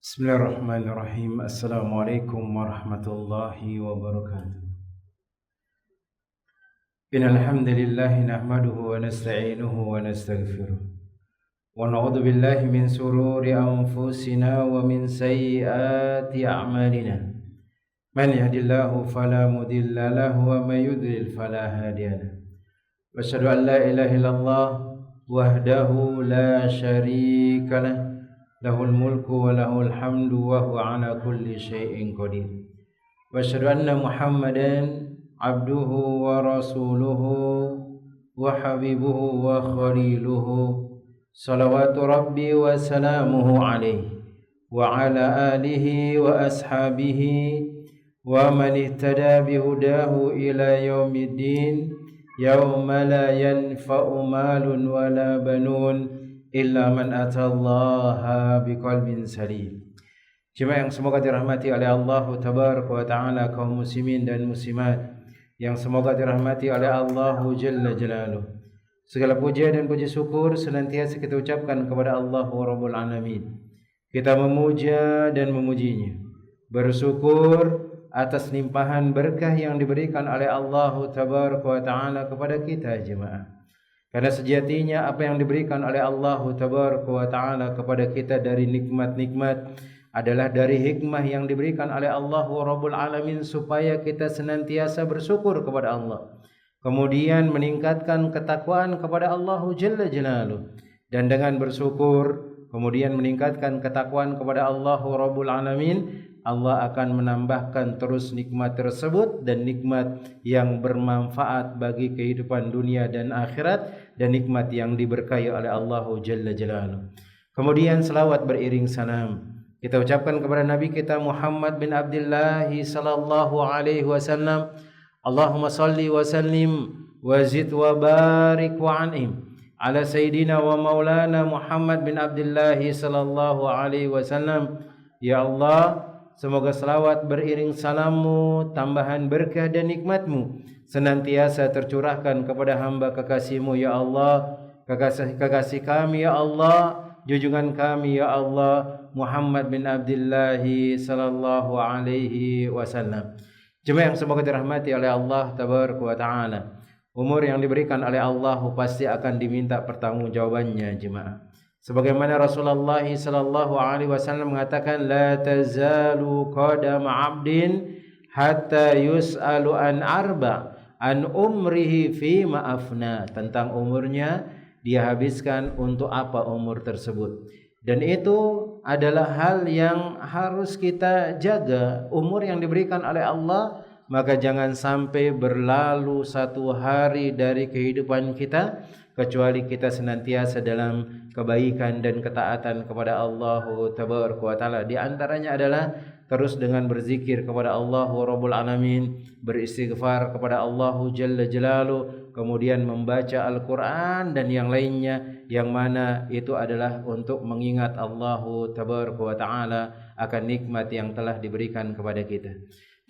Bismillahirrahmanirrahim. Assalamualaikum warahmatullahi wabarakatuh. Innal hamdalillah nahmaduhu wa nasta'inuhu wa nastaghfiruh. Wa na'udzu billahi min sururi anfusina wa min sayyiati a'malina. Man yahdihillahu fala mudilla lahu wa may yudlil fala hadiya lahu. Wa asyhadu an la ilaha illallah wahdahu la syarika lahu. Lahul mulku wa lahul hamdu wa huwa ala kulli syai'in qadir. Wa asyhadu anna Muhammadan abduhu wa rasuluhu wa habibuhu wa khaliluhu. Salawatu rabbi wa salamuhu alaihi wa ala alihi wa ashabihi wa man ihtada bihudahu ila yaumiddin. Yauma la yanfa'u malun wa la banun illa man atallaha biqalbin salim. Jemaah yang semoga dirahmati oleh Allah tabaraka wa taala, kaum muslimin dan muslimat yang semoga dirahmati oleh Allah jalla jalaluh. Segala puja dan puji syukur senantiasa kita ucapkan kepada Allah Rabbul Alamin. Kita memuja dan memujinya, bersyukur atas limpahan berkah yang diberikan oleh Allah tabaraka wa taala kepada kita jemaah. Karena sejatinya apa yang diberikan oleh Allah Tabaraka wa Ta'ala kepada kita dari nikmat-nikmat adalah dari hikmah yang diberikan oleh Allah Rabbul Alamin supaya kita senantiasa bersyukur kepada Allah. Kemudian meningkatkan ketakwaan kepada Allah Jalla Jalaluh. Dan dengan bersyukur kemudian meningkatkan ketakwaan kepada Allah Rabbul Alamin, Allah akan menambahkan terus nikmat tersebut dan nikmat yang bermanfaat bagi kehidupan dunia dan akhirat dan nikmat yang diberkahi oleh Allah Jalla Jalaluh. Kemudian selawat beriring salam kita ucapkan kepada Nabi kita Muhammad bin Abdullah sallallahu alaihi wasallam. Allahumma salli wa sallim wa zid wa barik wa an'im ala sayyidina wa maulana Muhammad bin Abdullah sallallahu alaihi wasallam. Ya Allah, semoga selawat beriring salammu, tambahan berkah dan nikmatmu senantiasa tercurahkan kepada hamba kekasihmu ya Allah, kekasih kami ya Allah, junjungan kami ya Allah, Muhammad bin Abdullah sallallahu alaihi wasallam. Jemaah yang semoga dirahmati oleh Allah tabaraka wa taala. Umur yang diberikan oleh Allah pasti akan diminta pertanggungjawabannya jemaah. Sebagaimana Rasulullah sallallahu alaihi wasallam mengatakan, la tazalu qadam 'abdin hatta yus'alu an arba an umrihi fi ma'afna. Tentang umurnya dia habiskan untuk apa umur tersebut. Dan itu adalah hal yang harus kita jaga. Umur yang diberikan oleh Allah, maka jangan sampai berlalu satu hari dari kehidupan kita kecuali kita senantiasa dalam kebaikan dan ketaatan kepada Allah Tabaraka wa Ta'ala. Di antaranya adalah terus dengan berzikir kepada Allah Rabbul Alamin, beristighfar kepada Allah Jalla Jalaluh, kemudian membaca Al-Quran dan yang lainnya, yang mana itu adalah untuk mengingat Allah Tabaraka wa Ta'ala akan nikmat yang telah diberikan kepada kita.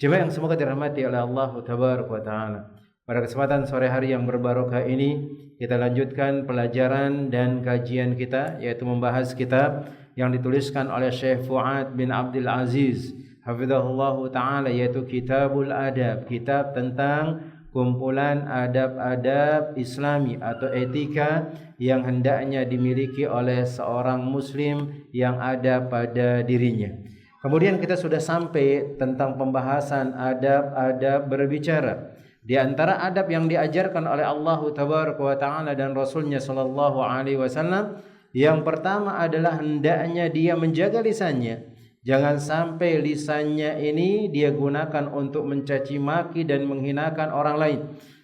Jemaah yang semoga dirahmati oleh Allah Tabaraka wa Ta'ala, pada kesempatan sore hari yang berbarokah ini kita lanjutkan pelajaran dan kajian kita, yaitu membahas kitab yang dituliskan oleh Syekh Fuad bin Abdul Aziz hafizahullahu taala, yaitu Kitabul Adab, kitab tentang kumpulan adab-adab Islami atau etika yang hendaknya dimiliki oleh seorang muslim yang ada pada dirinya. Kemudian kita sudah sampai tentang pembahasan adab-adab berbicara. Di antara adab yang diajarkan oleh Allah Tabaraka wa Ta'ala dan Rasulnya sallallahu alaihi wasallam, yang pertama adalah hendaknya dia menjaga lisannya. Jangan sampai lisannya ini dia gunakan untuk mencaci maki dan menghinakan orang lain.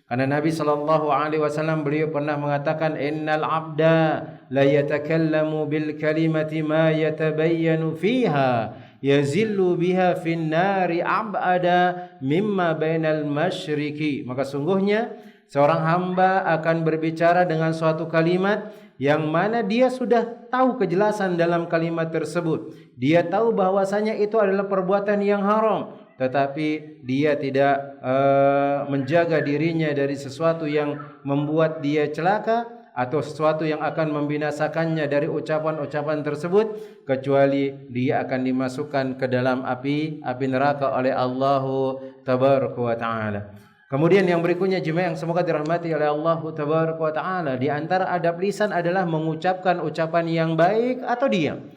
Karena Nabi sallallahu alaihi wasallam beliau pernah mengatakan, innal abda la yatakallamu bil kalimati ma yatabayyanu fiha yazillu biha fin nari abada mimma bainal masyriqi. Maka sungguhnya seorang hamba akan berbicara dengan suatu kalimat yang mana dia sudah tahu kejelasan dalam kalimat tersebut. Dia tahu bahwasanya itu adalah perbuatan yang haram, tetapi dia tidak menjaga dirinya dari sesuatu yang membuat dia celaka, atau sesuatu yang akan membinasakannya dari ucapan-ucapan tersebut, kecuali dia akan dimasukkan ke dalam api neraka oleh Allah tabaraka wa taala. Kemudian yang berikutnya jemaah yang semoga dirahmati oleh Allah tabaraka wa taala, di antara adab lisan adalah mengucapkan ucapan yang baik atau diam.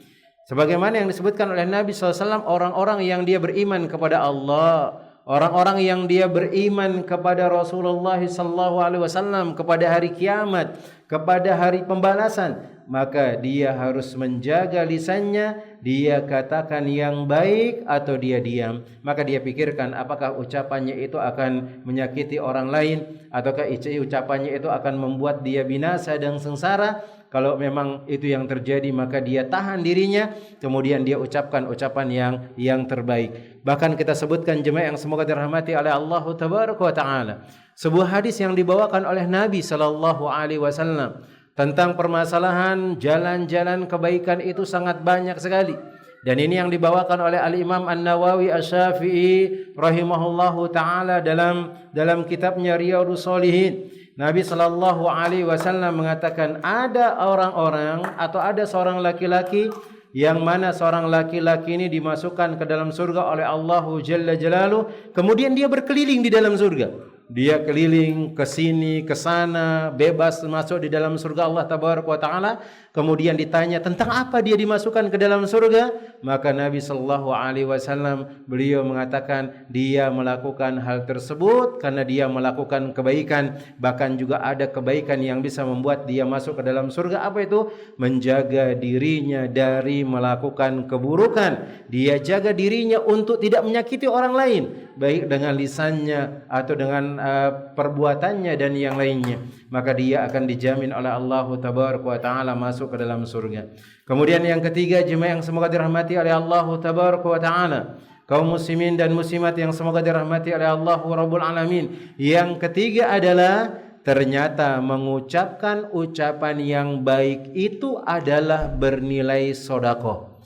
Sebagaimana yang disebutkan oleh Nabi SAW, orang-orang yang dia beriman kepada Allah, orang-orang yang dia beriman kepada Rasulullah SAW, kepada hari kiamat, kepada hari pembalasan, maka dia harus menjaga lisannya, dia katakan yang baik atau dia diam. Maka dia pikirkan apakah ucapannya itu akan menyakiti orang lain, ataukah ucapannya itu akan membuat dia binasa dan sengsara. Kalau memang itu yang terjadi, maka dia tahan dirinya, kemudian dia ucapkan ucapan yang terbaik. Bahkan kita sebutkan jemaah yang semoga dirahmati oleh Allah tabaraka wa taala, sebuah hadis yang dibawakan oleh Nabi sallallahu alaihi wasallam tentang permasalahan jalan-jalan kebaikan itu sangat banyak sekali. Dan ini yang dibawakan oleh Al-Imam An-Nawawi Asy-Syafi'i rahimahullahu taala dalam kitabnya Riyadhus Shalihin. Nabi sallallahu alaihi wasallam mengatakan, ada orang-orang atau ada seorang laki-laki yang mana seorang laki-laki ini dimasukkan ke dalam surga oleh Allah Jalla Jalaluh, kemudian dia berkeliling di dalam surga. Dia keliling ke sini, ke sana, bebas masuk di dalam surga Allah tabaraka wa taala. Kemudian ditanya tentang apa dia dimasukkan ke dalam surga, maka Nabi sallallahu alaihi wasallam beliau mengatakan dia melakukan hal tersebut karena dia melakukan kebaikan. Bahkan juga ada kebaikan yang bisa membuat dia masuk ke dalam surga. Apa itu? Menjaga dirinya dari melakukan keburukan. Dia jaga dirinya untuk tidak menyakiti orang lain, baik dengan lisannya atau dengan perbuatannya dan yang lainnya. Maka dia akan dijamin oleh Allah tabaraka wa taala masuk ke dalam surga. Kemudian yang ketiga jemaah yang semoga dirahmati oleh Allah tabaraka wa taala, kaum muslimin dan muslimat yang semoga dirahmati oleh Allah Rabbul Alamin, yang ketiga adalah ternyata mengucapkan ucapan yang baik itu adalah bernilai sedekah.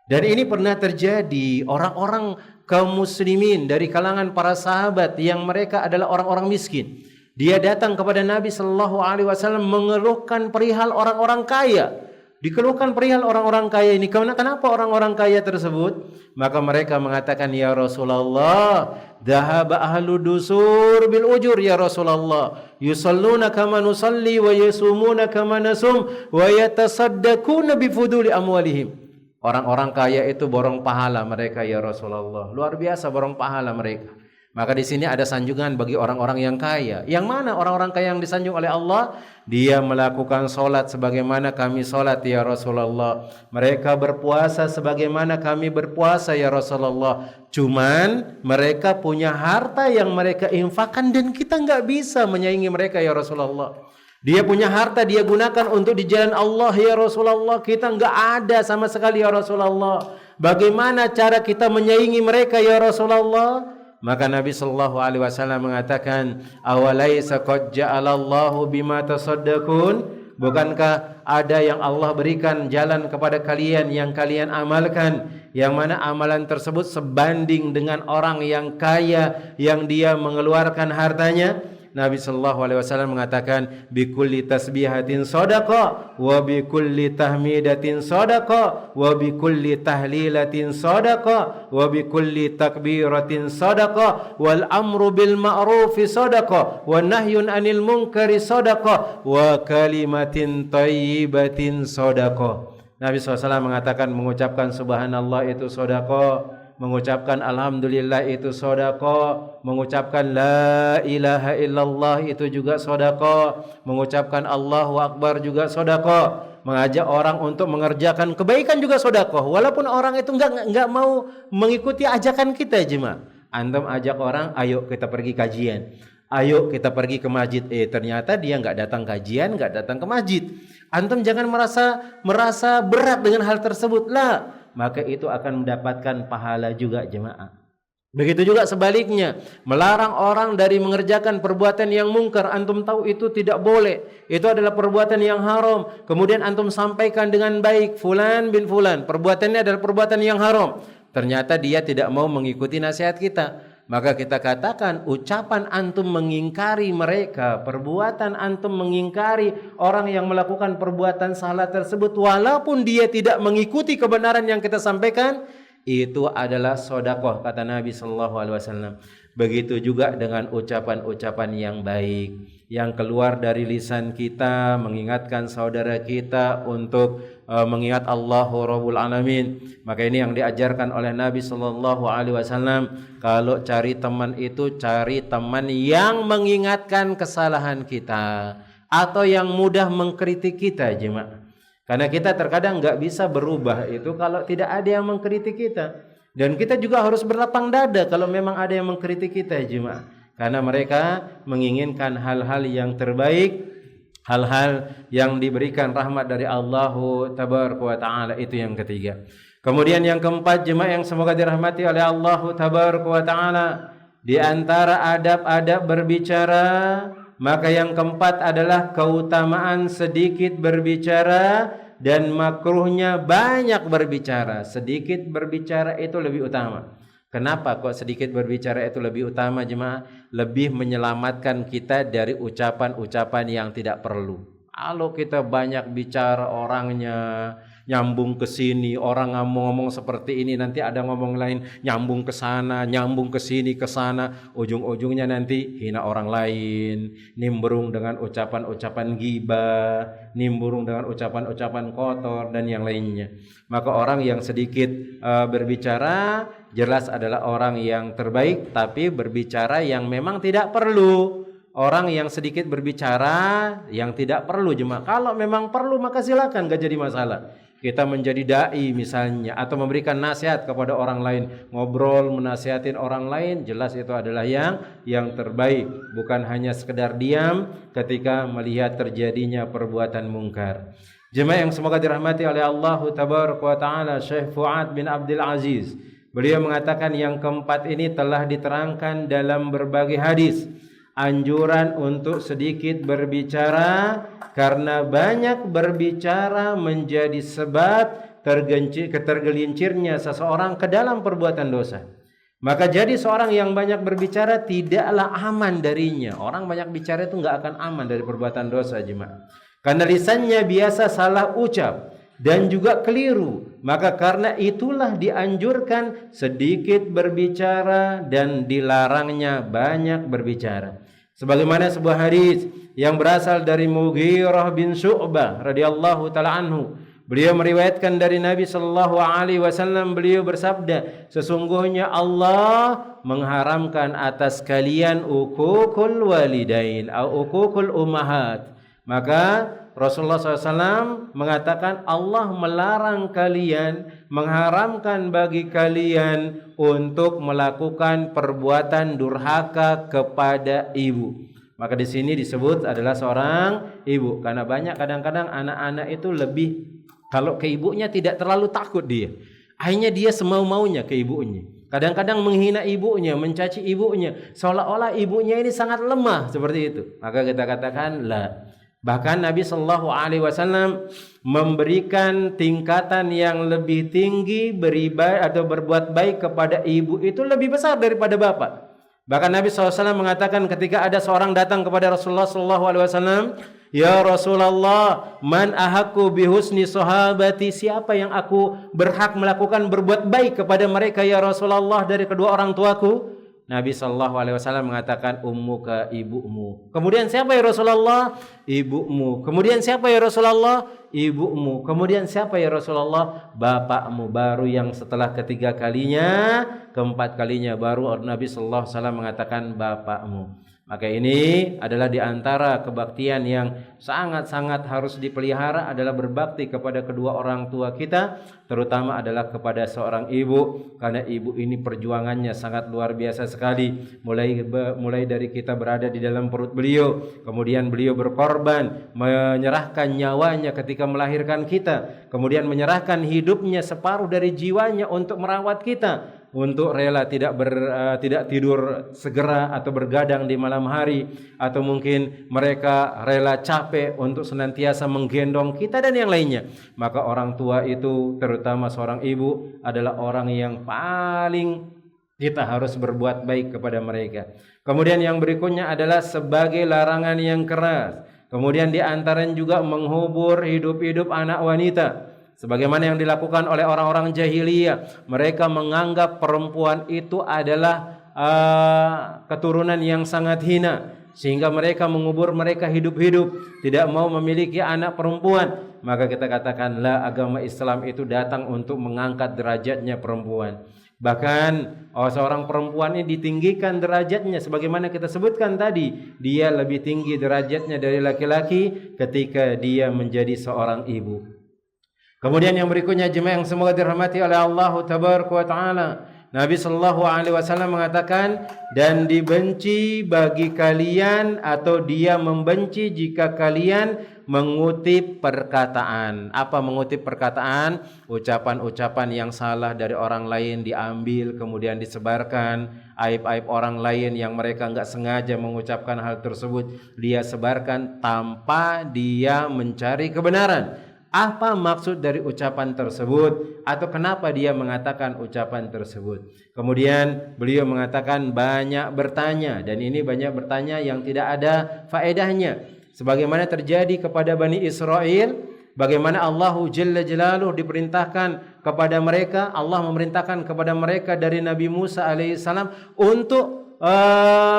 Dan ini pernah terjadi, orang-orang kaum muslimin dari kalangan para sahabat yang mereka adalah orang-orang miskin, dia datang kepada Nabi sallallahu alaihi wasallam mengeluhkan perihal orang-orang kaya. Dikeluhkan perihal orang-orang kaya ini. Kenapa orang-orang kaya tersebut? Maka mereka mengatakan, ya Rasulullah, dhahaba ahlu dusur bil ujur ya Rasulullah, yusalluna kama nusalli wa yasumuna kama nasum wa yatasaddaquna bi fuduli amwalihim. Orang-orang kaya itu borong pahala mereka ya Rasulullah. Luar biasa borong pahala mereka. Maka di sini ada sanjungan bagi orang-orang yang kaya. Yang mana orang-orang kaya yang disanjung oleh Allah? Dia melakukan solat sebagaimana kami solat ya Rasulullah. Mereka berpuasa sebagaimana kami berpuasa ya Rasulullah. Cuman mereka punya harta yang mereka infakkan dan kita enggak bisa menyaingi mereka ya Rasulullah. Dia punya harta, dia gunakan untuk di jalan Allah ya Rasulullah. Kita enggak ada sama sekali ya Rasulullah. Bagaimana cara kita menyaingi mereka ya Rasulullah? Maka Nabi sallallahu alaihi wasallam mengatakan, awalaisa qad ja'alallahu bima tasaddaqun? Bukankah ada yang Allah berikan jalan kepada kalian yang kalian amalkan, yang mana amalan tersebut sebanding dengan orang yang kaya yang dia mengeluarkan hartanya? Nabi sallallahu alaihi wasallam mengatakan, bikulli tasbihatin shadaqah wa bikulli tahmidatin shadaqah wa bikulli tahlilatin shadaqah wa bikulli takbiratin shadaqah wal amru bil ma'rufi shadaqah wa nahyun 'anil munkari shadaqah wa kalimatin thayyibatin shadaqah. Nabi SAW mengatakan mengucapkan subhanallah itu sedekah, mengucapkan alhamdulillah itu sedekah, mengucapkan la ilaha illallah itu juga sedekah, mengucapkan Allahu akbar juga sedekah, mengajak orang untuk mengerjakan kebaikan juga sedekah. Walaupun orang itu enggak mau mengikuti ajakan kita jemaah. Antum ajak orang, ayo kita pergi kajian, ayo kita pergi ke masjid. Ternyata dia enggak datang kajian, enggak datang ke masjid. Antum jangan merasa berat dengan hal tersebut lah. Maka itu akan mendapatkan pahala juga jemaah. Begitu juga sebaliknya, melarang orang dari mengerjakan perbuatan yang mungkar. Antum tahu itu tidak boleh, itu adalah perbuatan yang haram. Kemudian antum sampaikan dengan baik, fulan bin fulan, perbuatannya adalah perbuatan yang haram. Ternyata dia tidak mau mengikuti nasihat kita. maka kita katakan ucapan antum mengingkari mereka, perbuatan antum mengingkari orang yang melakukan perbuatan salah tersebut walaupun dia tidak mengikuti kebenaran yang kita sampaikan, itu adalah sedekah kata Nabi sallallahu alaihi wasallam. Begitu juga dengan ucapan-ucapan yang baik yang keluar dari lisan kita, mengingatkan saudara kita untuk mengingat Allahu Rabbul Alamin. Maka ini yang diajarkan oleh Nabi sallallahu alaihi wasallam. Kalau cari teman itu cari teman yang mengingatkan kesalahan kita atau yang mudah mengkritik kita, jemaah. Karena kita terkadang nggak bisa berubah itu kalau tidak ada yang mengkritik kita. Dan kita juga harus berlapang dada kalau memang ada yang mengkritik kita, jemaah. Karena mereka menginginkan hal-hal yang terbaik, hal-hal yang diberikan rahmat dari Allah Tabaraka wa Ta'ala. Itu yang ketiga. Kemudian yang keempat, jemaah yang semoga dirahmati oleh Allah Tabaraka wa Ta'ala, di antara adab-adab berbicara, maka yang keempat adalah keutamaan sedikit berbicara dan makruhnya banyak berbicara. Sedikit berbicara itu lebih utama. Kenapa kok sedikit berbicara itu lebih utama, jemaah? Lebih menyelamatkan kita dari ucapan-ucapan yang tidak perlu. Kalau kita banyak bicara orangnya nyambung ke sini, orang ngomong seperti ini, nanti ada ngomong lain nyambung ke sana, nyambung ke sini, ke sana, ujung-ujungnya nanti hina orang lain, nimbrung dengan ucapan-ucapan ghibah, nimbrung dengan ucapan-ucapan kotor dan yang lainnya. Maka orang yang sedikit berbicara jelas adalah orang yang terbaik, tapi berbicara yang memang tidak perlu. Orang yang sedikit berbicara yang tidak perlu, jemaah. Kalau memang perlu maka silakan, gak jadi masalah. Kita menjadi dai misalnya atau memberikan nasihat kepada orang lain, ngobrol menasihatin orang lain, jelas itu adalah yang terbaik, bukan hanya sekedar diam ketika melihat terjadinya perbuatan mungkar. Jemaah yang semoga dirahmati oleh Allah Tabaraka wa Ta'ala, Syekh Fuad bin Abdul Aziz, beliau mengatakan yang keempat ini telah diterangkan dalam berbagai hadis. Anjuran untuk sedikit berbicara karena banyak berbicara menjadi sebab tergelincirnya seseorang ke dalam perbuatan dosa. Maka jadi seorang yang banyak berbicara tidaklah aman darinya. Orang banyak bicara itu nggak akan aman dari perbuatan dosa, jemaah. Karena lisannya biasa salah ucap dan juga keliru. Maka karena itulah dianjurkan sedikit berbicara dan dilarangnya banyak berbicara. Sebagaimana sebuah hadis yang berasal dari Mughirah bin Syu'bah radhiyallahu taala anhu, beliau meriwayatkan dari Nabi sallallahu alaihi wasallam, beliau bersabda, sesungguhnya Allah mengharamkan atas kalian uququl walidain atau uququl ummahat. Maka Rasulullah SAW mengatakan Allah melarang kalian, mengharamkan bagi kalian untuk melakukan perbuatan durhaka kepada ibu. Maka di sini disebut adalah seorang ibu, karena banyak kadang-kadang anak-anak itu lebih, kalau ke ibunya tidak terlalu takut dia. Akhirnya dia semau-maunya ke ibunya. Kadang-kadang menghina ibunya, mencaci ibunya, seolah-olah ibunya ini sangat lemah seperti itu. Maka kita katakan la. Bahkan Nabi Shallallahu Alaihi Wasallam memberikan tingkatan yang lebih tinggi beribadah atau berbuat baik kepada ibu itu lebih besar daripada bapak. Bahkan Nabi SAW mengatakan ketika ada seorang datang kepada Rasulullah Shallallahu Alaihi Wasallam, ya Rasulullah, man ahaku bihusni sahabati, siapa yang aku berhak melakukan berbuat baik kepada mereka ya Rasulullah dari kedua orang tuaku? Nabi sallallahu alaihi wasallam mengatakan ummuka, ibumu. Kemudian siapa ya Rasulullah? Ibumu. Kemudian siapa ya Rasulullah? Ibumu. Kemudian siapa ya Rasulullah? Bapakmu. Baru yang setelah ketiga kalinya, keempat kalinya baru Nabi sallallahu alaihi wasallam mengatakan bapakmu. Maka ini adalah di antara kebaktian yang sangat-sangat harus dipelihara adalah berbakti kepada kedua orang tua kita, terutama adalah kepada seorang ibu, karena ibu ini perjuangannya sangat luar biasa sekali. Mulai dari kita berada di dalam perut beliau, kemudian beliau berkorban, menyerahkan nyawanya ketika melahirkan kita, kemudian menyerahkan hidupnya separuh dari jiwanya untuk merawat kita, untuk rela tidak tidur segera atau bergadang di malam hari, atau mungkin mereka rela capek untuk senantiasa menggendong kita dan yang lainnya. Maka orang tua itu, terutama seorang ibu, adalah orang yang paling Kita harus berbuat baik kepada mereka. Kemudian yang berikutnya adalah sebagai larangan yang keras. Kemudian di antaranya juga menghubur hidup-hidup anak wanita. Sebagaimana yang dilakukan oleh orang-orang jahiliyah. Mereka menganggap perempuan itu adalah keturunan yang sangat hina. Sehingga mereka mengubur mereka hidup-hidup. Tidak mau memiliki anak perempuan. Maka kita katakan, agama Islam itu datang untuk mengangkat derajatnya perempuan. Bahkan seorang perempuan ini ditinggikan derajatnya. Sebagaimana kita sebutkan tadi, dia lebih tinggi derajatnya dari laki-laki ketika dia menjadi seorang ibu. Kemudian yang berikutnya jemaah yang semoga dirahmati oleh Allah Tabaraka wa Ta'ala, Nabi sallallahu alaihi wasallam mengatakan, dan dibenci bagi kalian atau dia membenci jika kalian mengutip perkataan. Apa mengutip perkataan? Ucapan-ucapan yang salah dari orang lain diambil kemudian disebarkan. Aib-aib orang lain yang mereka enggak sengaja mengucapkan hal tersebut, dia sebarkan tanpa dia mencari kebenaran. Apa maksud dari ucapan tersebut atau kenapa dia mengatakan ucapan tersebut? Kemudian beliau mengatakan banyak bertanya, dan ini banyak bertanya yang tidak ada faedahnya. Sebagaimana terjadi kepada Bani Israel, bagaimana Allah Jalla Jalaluhu diperintahkan kepada mereka, Allah memerintahkan kepada mereka dari Nabi Musa alaihissalam untuk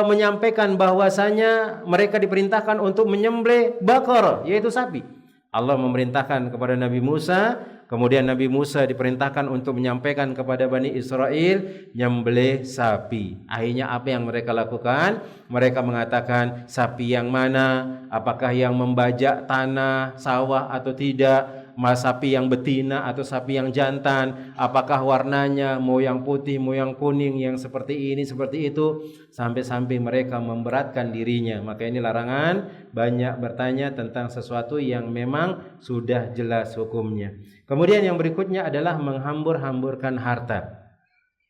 menyampaikan bahwasanya mereka diperintahkan untuk menyembelih bakar, yaitu sapi. Allah memerintahkan kepada Nabi Musa, kemudian Nabi Musa diperintahkan untuk menyampaikan kepada Bani Israel nyembelih sapi. Akhirnya apa yang mereka lakukan? Mereka mengatakan sapi yang mana? Apakah yang membajak tanah, sawah atau tidak? Sapi yang betina atau sapi yang jantan? Apakah warnanya mau yang putih, mau yang kuning, yang seperti ini, seperti itu? Sampai-sampai mereka memberatkan dirinya. Maka ini larangan banyak bertanya tentang sesuatu yang memang sudah jelas hukumnya. Kemudian yang berikutnya adalah menghambur-hamburkan harta.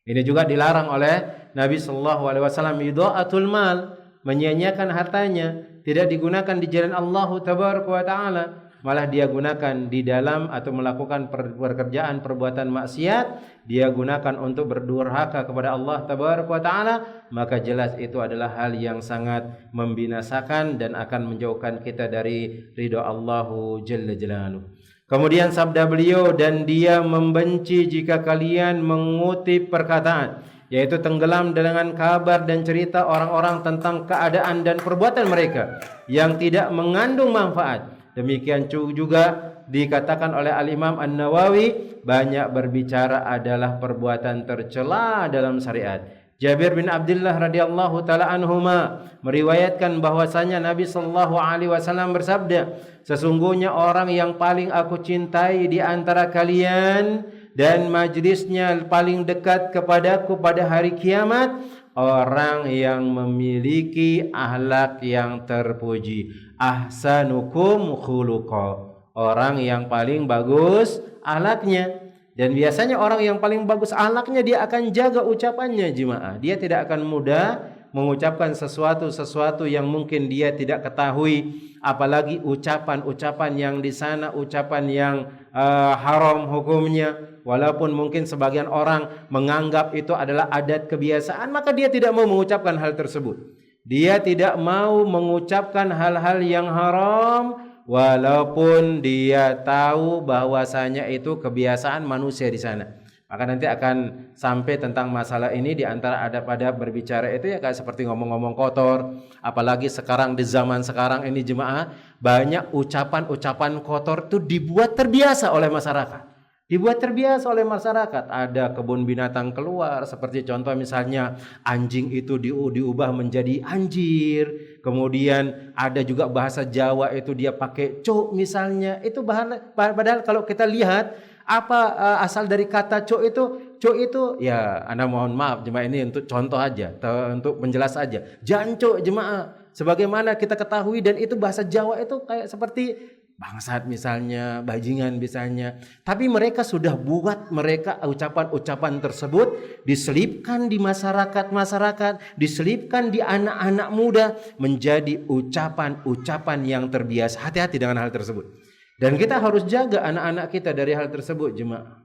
Ini juga dilarang oleh Nabi sallallahu alaihi wasallam, idha'atul mal, menyia-nyiakan hartanya, tidak digunakan di jalan Allah Tabaraka wa Ta'ala. Malah dia gunakan di dalam atau melakukan pekerjaan perbuatan maksiat, dia gunakan untuk berdurhaka kepada Allah Tabaraka wa Ta'ala, maka jelas itu adalah hal yang sangat membinasakan dan akan menjauhkan kita dari ridha Allah Jalla Jalaluhu. Kemudian sabda beliau, dan dia membenci jika kalian mengutip perkataan, yaitu tenggelam dengan kabar dan cerita orang-orang tentang keadaan dan perbuatan mereka yang tidak mengandung manfaat. Demikian juga dikatakan oleh Al-Imam An-Nawawi, banyak berbicara adalah perbuatan tercela dalam syariat. Jabir bin Abdullah radhiyallahu taala anhuma meriwayatkan bahwasanya Nabi sallallahu alaihi wasallam bersabda, sesungguhnya orang yang paling aku cintai di antara kalian dan majlisnya paling dekat kepadaku pada hari kiamat, orang yang memiliki akhlak yang terpuji. Ahsanukum khuluqa, orang yang paling bagus akhlaknya. Dan biasanya orang yang paling bagus akhlaknya, dia akan jaga ucapannya jemaah. Dia tidak akan mudah mengucapkan sesuatu yang mungkin dia tidak ketahui, apalagi ucapan-ucapan yang di sana ucapan yang haram hukumnya. Walaupun mungkin sebagian orang menganggap itu adalah adat kebiasaan, maka dia tidak mau mengucapkan hal tersebut. Dia tidak mau mengucapkan hal-hal yang haram, walaupun dia tahu bahwasanya itu kebiasaan manusia di sana. Maka nanti akan sampai tentang masalah ini, di antara adab-adab berbicara itu ya kayak seperti ngomong-ngomong kotor. Apalagi sekarang di zaman sekarang ini jemaah, banyak ucapan-ucapan kotor itu dibuat terbiasa oleh masyarakat. Dibuat terbiasa oleh masyarakat. Ada kebun binatang keluar, seperti contoh misalnya anjing itu diubah menjadi anjir. Kemudian ada juga bahasa Jawa itu dia pakai cuk misalnya. Itu padahal kalau kita lihat apa asal dari kata cuk itu ya, Anda mohon maaf jemaah, ini untuk contoh aja, untuk menjelas aja. Jancuk jemaah, sebagaimana kita ketahui, dan itu bahasa Jawa itu kayak seperti bangsat misalnya, bajingan misalnya. Tapi mereka sudah buat mereka ucapan-ucapan tersebut diselipkan di masyarakat, diselipkan di anak-anak muda menjadi ucapan-ucapan yang terbiasa. Hati-hati dengan hal tersebut. Dan kita harus jaga anak-anak kita dari hal tersebut jemaah.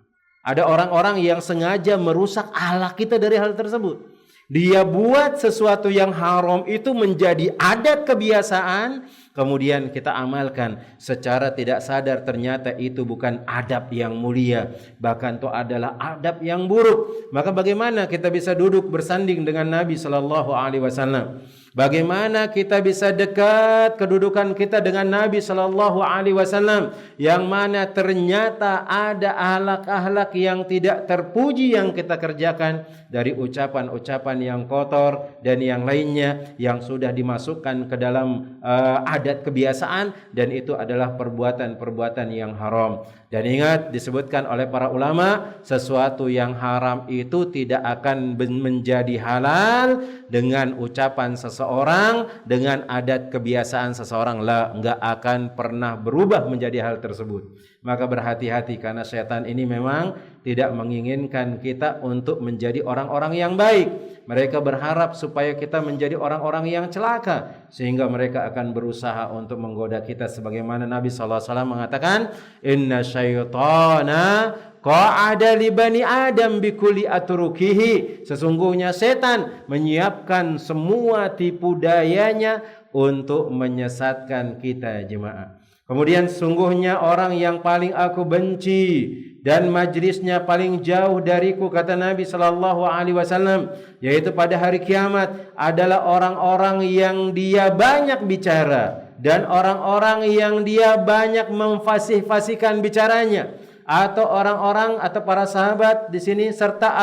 Ada orang-orang yang sengaja merusak akhlak kita dari hal tersebut. Dia buat sesuatu yang haram itu menjadi adat kebiasaan, kemudian kita amalkan secara tidak sadar, ternyata itu bukan adab yang mulia, bahkan itu adalah adab yang buruk. Maka bagaimana kita bisa duduk bersanding dengan Nabi sallallahu alaihi wasallam? Bagaimana kita bisa dekat kedudukan kita dengan Nabi sallallahu alaihi wasallam yang mana ternyata ada akhlak-akhlak yang tidak terpuji yang kita kerjakan, dari ucapan-ucapan yang kotor dan yang lainnya yang sudah dimasukkan ke dalam adat kebiasaan, dan itu adalah perbuatan-perbuatan yang haram. Dan ingat, disebutkan oleh para ulama, sesuatu yang haram itu tidak akan menjadi halal dengan ucapan seseorang, dengan adat kebiasaan seseorang, enggak akan pernah berubah menjadi hal tersebut. Maka berhati-hati, karena setan ini memang tidak menginginkan kita untuk menjadi orang-orang yang baik. Mereka berharap supaya kita menjadi orang-orang yang celaka, sehingga mereka akan berusaha untuk menggoda kita, sebagaimana Nabi SAW mengatakan, inna syaitana qa'ada li bani Adam bikulli atrukihi. Sesungguhnya setan menyiapkan semua tipu dayanya untuk menyesatkan kita, jemaah. Kemudian sungguhnya orang yang paling aku benci dan majlisnya paling jauh dariku, kata Nabi sallallahu alaihi wasallam, yaitu pada hari kiamat, adalah orang-orang yang dia banyak bicara dan orang-orang yang dia banyak memfasih-fasihkan bicaranya, atau orang-orang atau para sahabat di sini serta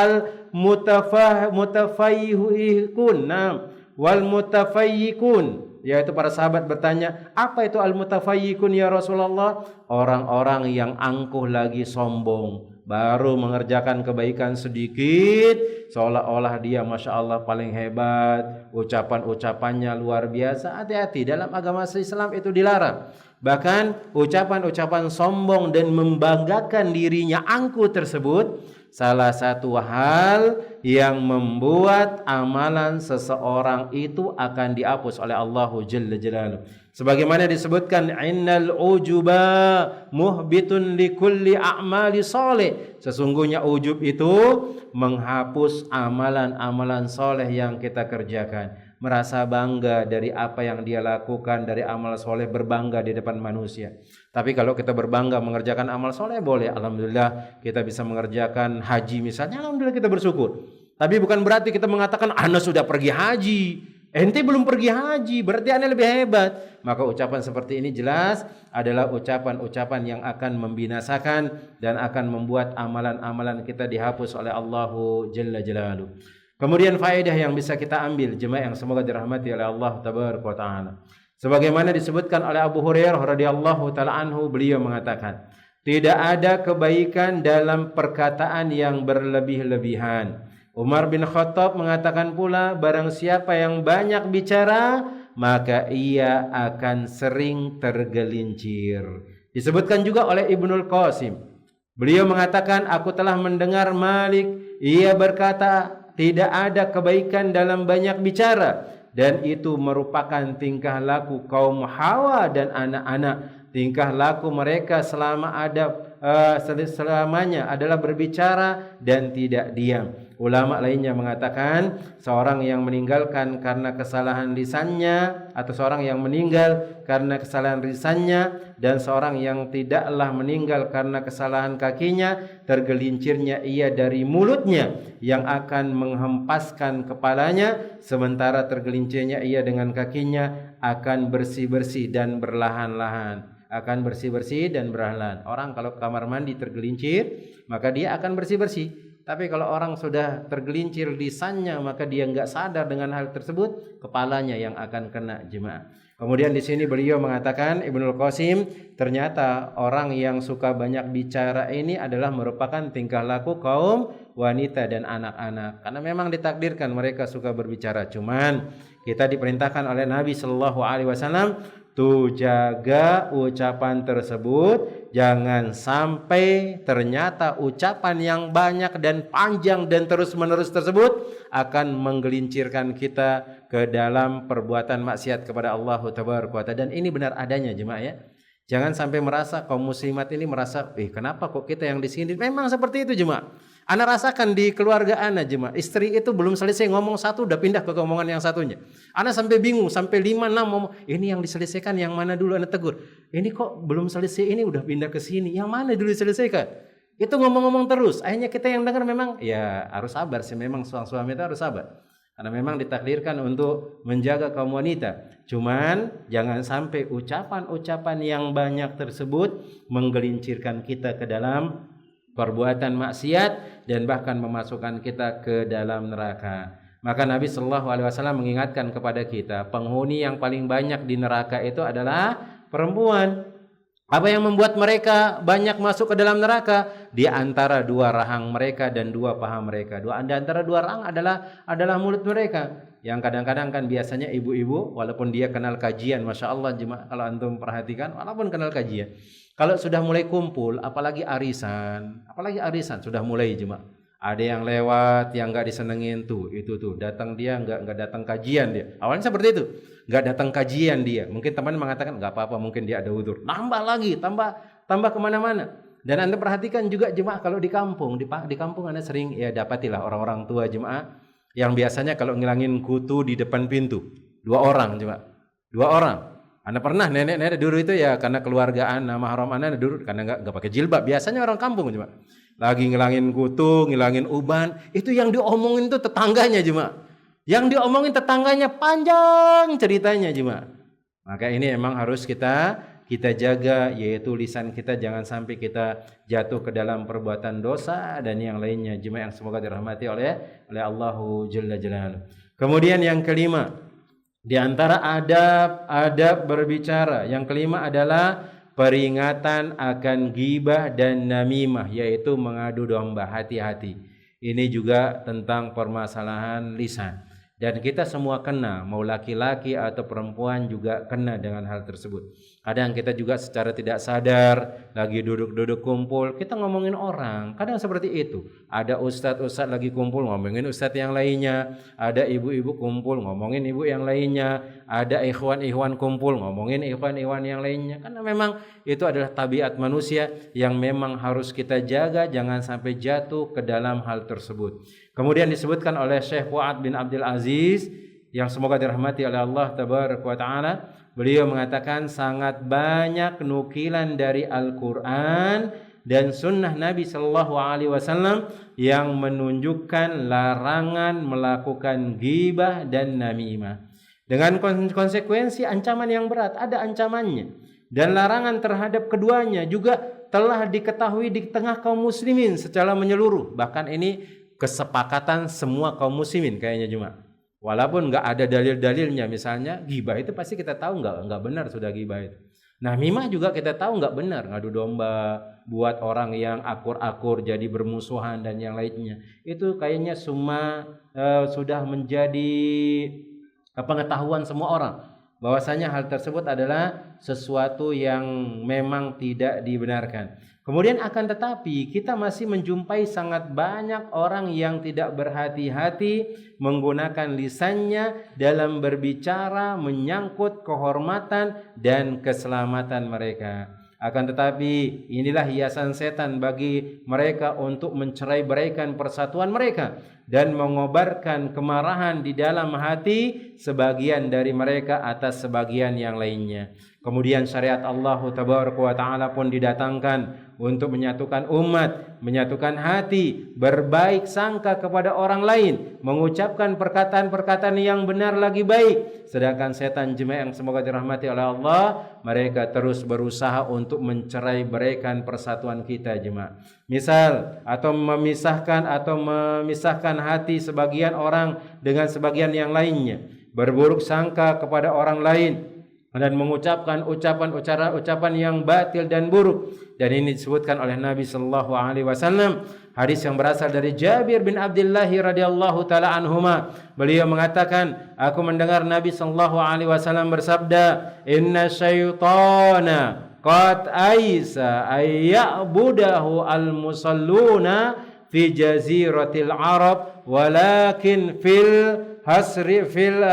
mutafayyikun wal mutafayyikun, yaitu para sahabat bertanya, apa itu al-mutafayyikun ya Rasulullah? Orang-orang yang angkuh lagi sombong, baru mengerjakan kebaikan sedikit, seolah-olah dia Masya Allah paling hebat, ucapan-ucapannya luar biasa. Hati-hati, dalam agama Islam itu dilarang. Bahkan ucapan-ucapan sombong dan membanggakan dirinya angkuh tersebut salah satu hal yang membuat amalan seseorang itu akan dihapus oleh Allah Jalla Jalaluhu. Sebagaimana disebutkan, innal ujuba muhbitun likulli a'mali salih. Sesungguhnya ujub itu menghapus amalan-amalan soleh yang kita kerjakan. Merasa bangga dari apa yang dia lakukan, dari amal soleh, berbangga di depan manusia. Tapi kalau kita berbangga mengerjakan amal soleh, boleh. Alhamdulillah kita bisa mengerjakan haji misalnya, alhamdulillah kita bersyukur. Tapi bukan berarti kita mengatakan, ana sudah pergi haji, ente belum pergi haji, berarti ana lebih hebat. Maka ucapan seperti ini jelas adalah ucapan-ucapan yang akan membinasakan dan akan membuat amalan-amalan kita dihapus oleh Allahu Jalla Jalaluhu. Kemudian faedah yang bisa kita ambil, jemaah yang semoga dirahmati oleh Allah Tabaraka wa Ta'ala. Sebagaimana disebutkan oleh Abu Hurairah radhiyallahu taala anhu, beliau mengatakan, tidak ada kebaikan dalam perkataan yang berlebih-lebihan. Umar bin Khattab mengatakan pula, barang siapa yang banyak bicara, maka ia akan sering tergelincir. Disebutkan juga oleh Ibnul Qasim. Beliau mengatakan, aku telah mendengar Malik, ia berkata, tidak ada kebaikan dalam banyak bicara, dan itu merupakan tingkah laku kaum Hawa dan anak-anak. Tingkah laku mereka selamanya adalah berbicara dan tidak diam. Ulama lainnya mengatakan, seorang yang meninggalkan karena kesalahan lisannya, atau seorang yang meninggal karena kesalahan lisannya, dan seorang yang tidaklah meninggal karena kesalahan kakinya, tergelincirnya ia dari mulutnya yang akan menghempaskan kepalanya, sementara tergelincirnya ia dengan kakinya akan bersih-bersih dan berlahan-lahan. Akan bersih-bersih dan berlahan. Orang kalau kamar mandi tergelincir, maka dia akan bersih-bersih. Tapi kalau orang sudah tergelincir lisannya, maka dia enggak sadar dengan hal tersebut, kepalanya yang akan kena, jemaah. Kemudian di sini beliau mengatakan, Ibnul Qasim, ternyata orang yang suka banyak bicara ini adalah merupakan tingkah laku kaum wanita dan anak-anak. Karena memang ditakdirkan mereka suka berbicara. Cuman kita diperintahkan oleh Nabi sallallahu alaihi wasallam, tuh jaga ucapan tersebut, jangan sampai ternyata ucapan yang banyak dan panjang dan terus-menerus tersebut akan menggelincirkan kita ke dalam perbuatan maksiat kepada Allah Tabaraka wa Ta'ala. Dan ini benar adanya, jemaah ya. Jangan sampai merasa kaum muslimat ini merasa, kenapa kok kita yang di sini? Memang seperti itu jemaah. Ana rasakan di keluarga ana jemaah. Istri itu belum selesai ngomong satu udah pindah ke omongan yang satunya. Ana sampai bingung, sampai 5 6 ngomong, ini yang diselesaikan yang mana dulu, ana tegur. Ini kok belum selesai, ini udah pindah ke sini. Yang mana dulu diselesaikan? Itu ngomong-ngomong terus. Akhirnya kita yang dengar memang ya harus sabar sih, memang suami itu harus sabar. Karena memang ditakdirkan untuk menjaga kaum wanita. Cuman jangan sampai ucapan-ucapan yang banyak tersebut menggelincirkan kita ke dalam perbuatan maksiat dan bahkan memasukkan kita ke dalam neraka. Maka Nabi Shallallahu Alaihi Wasallam mengingatkan kepada kita, penghuni yang paling banyak di neraka itu adalah perempuan. Apa yang membuat mereka banyak masuk ke dalam neraka? Di antara 2 rahang mereka dan 2 paha mereka. Di antara 2 rahang adalah mulut mereka. Yang kadang-kadang kan biasanya ibu-ibu, walaupun dia kenal kajian, masya Allah jemaah, kalau antum perhatikan, walaupun kenal kajian, kalau sudah mulai kumpul, apalagi arisan sudah mulai jemaah. Ada yang lewat, yang nggak disenengin itu tuh datang dia nggak datang kajian dia. Awalnya seperti itu, nggak datang kajian dia. Mungkin teman mengatakan nggak apa-apa, mungkin dia ada udzur. Nambah lagi, tambah kemana-mana. Dan anda perhatikan juga jemaah kalau di kampung, di kampung anda sering ya dapatilah orang-orang tua jemaah yang biasanya kalau ngilangin kutu di depan pintu 2 orang jemaah, 2 orang. Anda pernah nenek-nenek dulu itu ya karena keluargaan nama haram anda dulu karena nggak pakai jilbab. Biasanya orang kampung jemaah. Lagi ngilangin kutu, ngilangin uban, itu yang diomongin tuh tetangganya jemaah. Yang diomongin tetangganya panjang ceritanya jemaah. Maka ini emang harus kita jaga, yaitu lisan kita jangan sampai kita jatuh ke dalam perbuatan dosa dan yang lainnya jemaah yang semoga dirahmati oleh Allahu Jalla Jalaluhu. Kemudian yang kelima, di antara adab berbicara, yang kelima adalah peringatan akan ghibah dan namimah, yaitu mengadu domba. Hati-hati. Ini juga tentang permasalahan lisan. Dan kita semua kena, mau laki-laki atau perempuan juga kena dengan hal tersebut. Kadang kita juga secara tidak sadar, lagi duduk-duduk kumpul, kita ngomongin orang. Kadang seperti itu. Ada ustadz lagi kumpul ngomongin ustadz yang lainnya. Ada ibu-ibu kumpul ngomongin ibu yang lainnya. Ada ikhwan-ikhwan kumpul ngomongin ikhwan-ikhwan yang lainnya. Karena memang itu adalah tabiat manusia yang memang harus kita jaga, jangan sampai jatuh ke dalam hal tersebut. Kemudian disebutkan oleh Syekh Fuad bin Abdul Aziz yang semoga dirahmati oleh Allah Tabaraka wa Ta'ala. Beliau mengatakan sangat banyak nukilan dari Al-Quran dan sunnah Nabi Sallallahu Alaihi Wasallam yang menunjukkan larangan melakukan ghibah dan namimah. Dengan konsekuensi ancaman yang berat, ada ancamannya. Dan larangan terhadap keduanya juga telah diketahui di tengah kaum muslimin secara menyeluruh. Bahkan ini kesepakatan semua kaum muslimin kayaknya cuma. Walaupun nggak ada dalil-dalilnya, misalnya ghibah itu pasti kita tahu nggak benar sudah ghibah itu. Nah mimah juga kita tahu nggak benar, ngadu domba, buat orang yang akur-akur jadi bermusuhan dan yang lainnya. Itu kayaknya semua sudah menjadi pengetahuan semua orang. Bahwasanya hal tersebut adalah sesuatu yang memang tidak dibenarkan. Kemudian akan tetapi kita masih menjumpai sangat banyak orang yang tidak berhati-hati menggunakan lisannya dalam berbicara menyangkut kehormatan dan keselamatan mereka. Akan tetapi inilah hiasan setan bagi mereka untuk mencerai-beraikan persatuan mereka dan mengobarkan kemarahan di dalam hati sebagian dari mereka atas sebagian yang lainnya. Kemudian syariat Allah Tabaraka wa Ta'ala pun didatangkan untuk menyatukan umat, menyatukan hati, berbaik sangka kepada orang lain, mengucapkan perkataan-perkataan yang benar lagi baik. Sedangkan setan jemaah yang semoga dirahmati oleh Allah, mereka terus berusaha untuk mencerai-beraikan persatuan kita jemaah. Misal memisahkan hati sebagian orang dengan sebagian yang lainnya, berburuk sangka kepada orang lain dan mengucapkan ucapan yang batil dan buruk. Dan ini disebutkan oleh Nabi sallallahu alaihi wasallam, hadis yang berasal dari Jabir bin Abdullah radhiyallahu taala anhuma. Beliau mengatakan, aku mendengar Nabi sallallahu alaihi wasallam bersabda, "Inna syaitana qad aisa ayya'budahu al-musalluna fi jaziratil Arab walakin fil hasri fil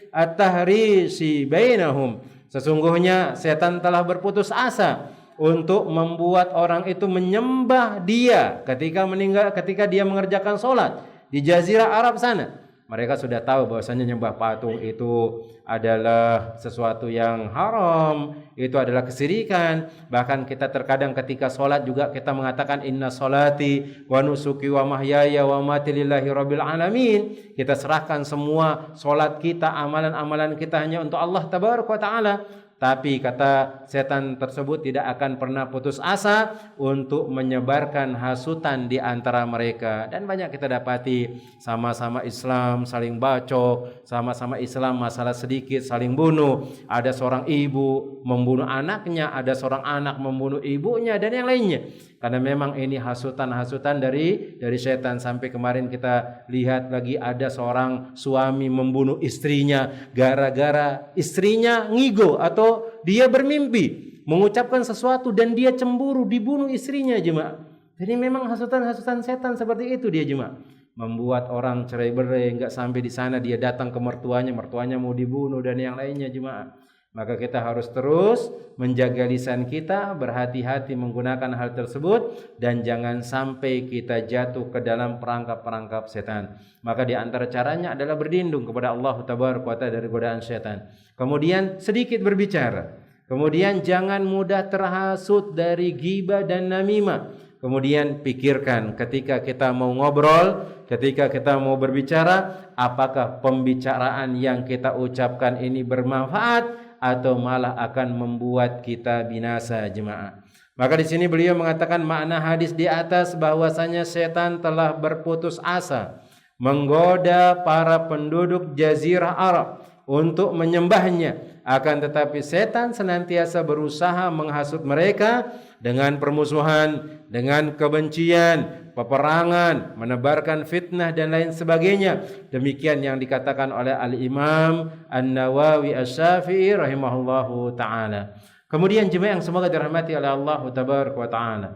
at-tahrisi bainahum Sesungguhnya setan telah berputus asa untuk membuat orang itu menyembah dia ketika dia mengerjakan sholat di Jazirah Arab sana. Mereka sudah tahu bahwasanya nyembah patung itu adalah sesuatu yang haram, itu adalah kesyirikan. Bahkan kita terkadang ketika sholat juga kita mengatakan inna sholati wa nusuki wa mahyaya wa mati lillahi rabbil alamin. Kita serahkan semua sholat kita, amalan-amalan kita hanya untuk Allah tabaraka wa ta'ala. Tapi kata setan tersebut tidak akan pernah putus asa untuk menyebarkan hasutan di antara mereka. Dan banyak kita dapati sama-sama Islam saling bacok, sama-sama Islam masalah sedikit saling bunuh. Ada seorang ibu membunuh anaknya, ada seorang anak membunuh ibunya dan yang lainnya. Karena memang ini hasutan-hasutan dari setan. Sampai kemarin kita lihat lagi ada seorang suami membunuh istrinya gara-gara istrinya ngigo atau dia bermimpi mengucapkan sesuatu dan dia cemburu dibunuh istrinya, jemaah. Jadi memang hasutan-hasutan setan seperti itu dia, jemaah. Membuat orang cerai-berai, enggak sampai di sana dia datang ke mertuanya mau dibunuh dan yang lainnya, jemaah. Maka kita harus terus menjaga lisan kita, berhati-hati menggunakan hal tersebut dan jangan sampai kita jatuh ke dalam perangkap-perangkap setan. Maka di antara caranya adalah berlindung kepada Allah Tabaraka wa Ta'ala dari godaan setan. Kemudian sedikit berbicara. Kemudian jangan mudah terhasut dari ghibah dan namimah. Kemudian pikirkan ketika kita mau ngobrol, ketika kita mau berbicara, apakah pembicaraan yang kita ucapkan ini bermanfaat atau malah akan membuat kita binasa, jemaah. Maka di sini beliau mengatakan makna hadis di atas bahwasanya setan telah berputus asa menggoda para penduduk Jazirah Arab untuk menyembahnya. Akan tetapi setan senantiasa berusaha menghasut mereka dengan permusuhan, dengan kebencian, peperangan, menebarkan fitnah dan lain sebagainya. Demikian yang dikatakan oleh Al-Imam An-Nawawi Asy-Syafi'i rahimahullahu taala. Kemudian jemaah yang semoga dirahmati oleh Allah tabaraka wa taala.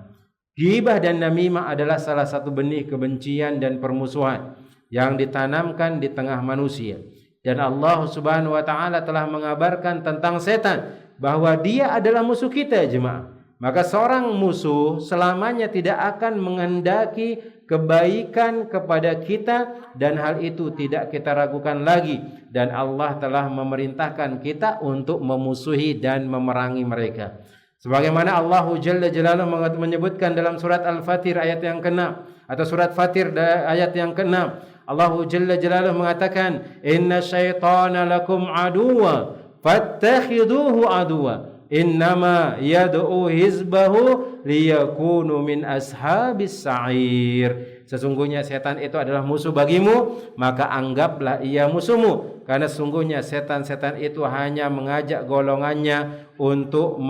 Ghibah dan namimah adalah salah satu benih kebencian dan permusuhan yang ditanamkan di tengah manusia. Dan Allah Subhanahu wa taala telah mengabarkan tentang setan bahwa dia adalah musuh kita, jemaah. Maka seorang musuh selamanya tidak akan menghendaki kebaikan kepada kita dan hal itu tidak kita ragukan lagi. Dan Allah telah memerintahkan kita untuk memusuhi dan memerangi mereka. Sebagaimana Allah Jalla Jalaluhu menyebutkan dalam surat Al-Fatir ayat yang ke-6 atau surat Fatir ayat yang ke-6. Allah Jalla Jalaluhu mengatakan, "Inna syaitana lakum aduwa fattakhiduhu aduwa." Innama yad'u hizbahu liyakunu min ashabis sa'ir. Sesungguhnya setan itu adalah musuh bagimu, maka anggaplah ia musuhmu. Karena sesungguhnya setan-setan itu hanya mengajak golongannya untuk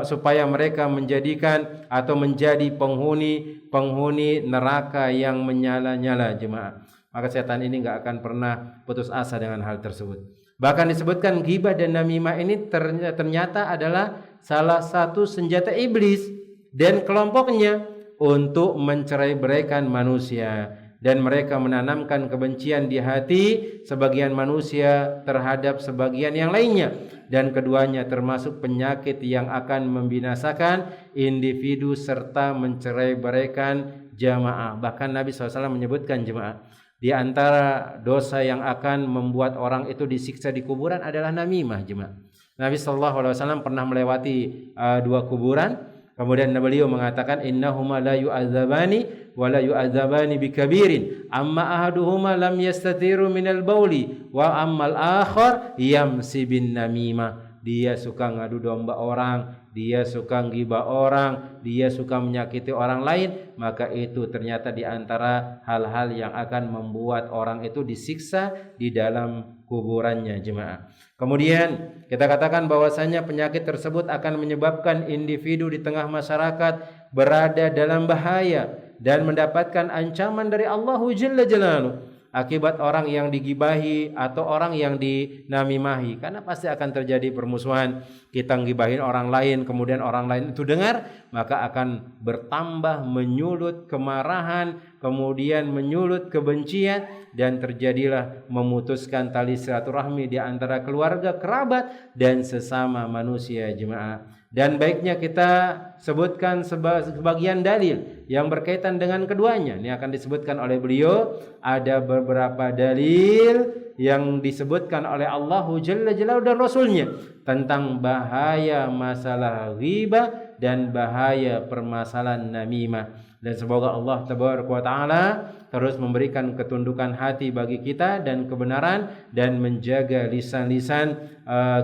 supaya mereka menjadikan atau menjadi penghuni neraka yang menyala-nyala, jemaah. Maka setan ini enggak akan pernah putus asa dengan hal tersebut. Bahkan disebutkan ghibah dan namimah ini ternyata adalah salah satu senjata iblis dan kelompoknya untuk mencerai-beraikan manusia. Dan mereka menanamkan kebencian di hati sebagian manusia terhadap sebagian yang lainnya. Dan keduanya termasuk penyakit yang akan membinasakan individu serta mencerai-beraikan jamaah. Bahkan Nabi SAW menyebutkan, jemaah, di antara dosa yang akan membuat orang itu disiksa di kuburan adalah namimah, jemaah. Nabi SAW pernah melewati dua kuburan. Kemudian beliau mengatakan, innahuma la yu'adzabani wa la yu'adzabani bikabirin. Amma ahaduhuma lam yastatiru minal bauli wa ammal akhar yamsi bin namimah. Dia suka ngadu domba orang, dia suka ghibah orang, dia suka menyakiti orang lain, maka itu ternyata di antara hal-hal yang akan membuat orang itu disiksa di dalam kuburannya, jemaah. Kemudian kita katakan bahwasanya penyakit tersebut akan menyebabkan individu di tengah masyarakat berada dalam bahaya dan mendapatkan ancaman dari Allah Jalla Jalaluhu akibat orang yang digibahi atau orang yang dinamimahi. Karena pasti akan terjadi permusuhan. Kita ngibahin orang lain, kemudian orang lain itu dengar, maka akan bertambah menyulut kemarahan, kemudian menyulut kebencian, dan terjadilah memutuskan tali silaturahmi di antara keluarga, kerabat, dan sesama manusia jemaah. Dan baiknya kita sebutkan sebagian dalil yang berkaitan dengan keduanya. Ini akan disebutkan oleh beliau. Ada beberapa dalil yang disebutkan oleh Allah Jalla Jalaluhu dan Rasulnya tentang bahaya masalah ghibah dan bahaya permasalahan namimah. Dan semoga Allah Tabaraka wa Ta'ala terus memberikan ketundukan hati bagi kita dan kebenaran, dan menjaga lisan-lisan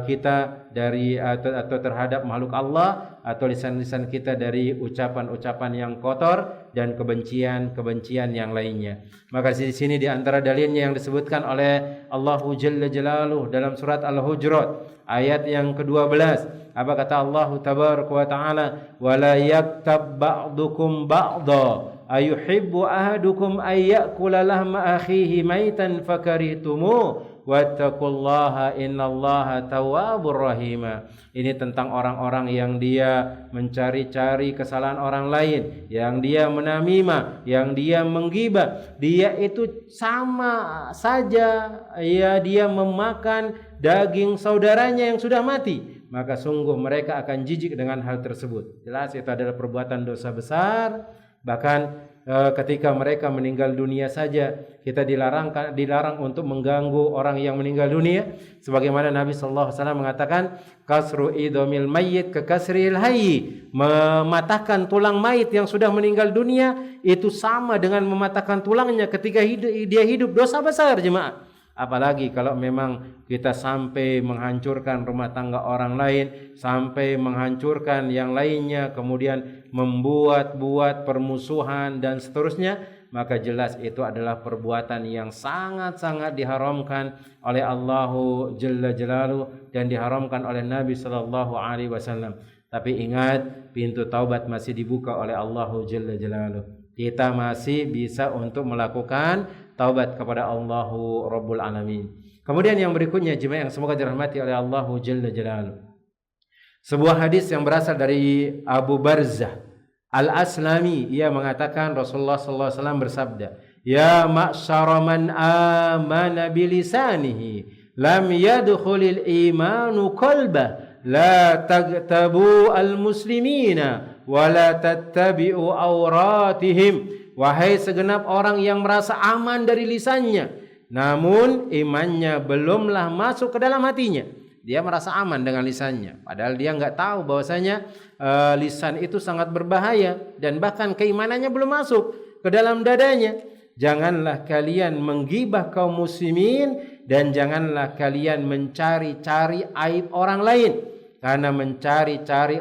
kita dari atau terhadap makhluk Allah, atau lisan-lisan kita dari ucapan-ucapan yang kotor dan kebencian-kebencian yang lainnya. Maka di sini di antara dalilnya yang disebutkan oleh Allah Jalla Jalaluhu dalam surat Al-Hujurat ayat yang ke-12. Apa kata Allah Tabaraka wa Ta'ala? Wala yaktab ba'dukum ba'da ayuhibbu ahadukum ay ya'kula lahma akhihi maitan fakarihtumu wattaqullaha innallaha tawwabur rahim. Ini tentang orang-orang yang dia mencari-cari kesalahan orang lain, yang dia menamimah, yang dia menggibah. Dia itu sama saja ya dia memakan daging saudaranya yang sudah mati. Maka sungguh mereka akan jijik dengan hal tersebut. Jelas itu adalah perbuatan dosa besar. Bahkan ketika mereka meninggal dunia saja, kita dilarang untuk mengganggu orang yang meninggal dunia. Sebagaimana Nabi sallallahu alaihi wasallam mengatakan, kasru idhamil mayyit ka kasril hayy. Mematahkan tulang mayit yang sudah meninggal dunia itu sama dengan mematahkan tulangnya ketika dia hidup. Dosa besar jemaah. Apalagi kalau memang kita sampai menghancurkan rumah tangga orang lain, sampai menghancurkan yang lainnya, kemudian membuat permusuhan dan seterusnya, maka jelas itu adalah perbuatan yang sangat-sangat diharamkan oleh Allah Jalla Jalaluhu dan diharamkan oleh Nabi sallallahu alaihi wasallam. Tapi ingat, pintu taubat masih dibuka oleh Allah Jalla Jalaluhu. Kita masih bisa untuk melakukan taubat kepada Allahu Rabbul Alamin. Kemudian yang berikutnya jemaah yang semoga dirahmati oleh Allahu Jalla Jalaluhu. Sebuah hadis yang berasal dari Abu Barzah Al-Aslami, ia mengatakan Rasulullah sallallahu alaihi wasallam bersabda, "Ya ma'syara man amana bilisanihi lam yadkhulil imanu qalbah la tagtabu al-muslimina wa la tattabi'u awratihim." Wahai segenap orang yang merasa aman dari lisannya, namun imannya belumlah masuk ke dalam hatinya. Dia merasa aman dengan lisannya, padahal dia enggak tahu bahwasanya lisan itu sangat berbahaya dan bahkan keimanannya belum masuk ke dalam dadanya. Janganlah kalian menggibah kaum muslimin dan janganlah kalian mencari-cari aib orang lain, karena mencari-cari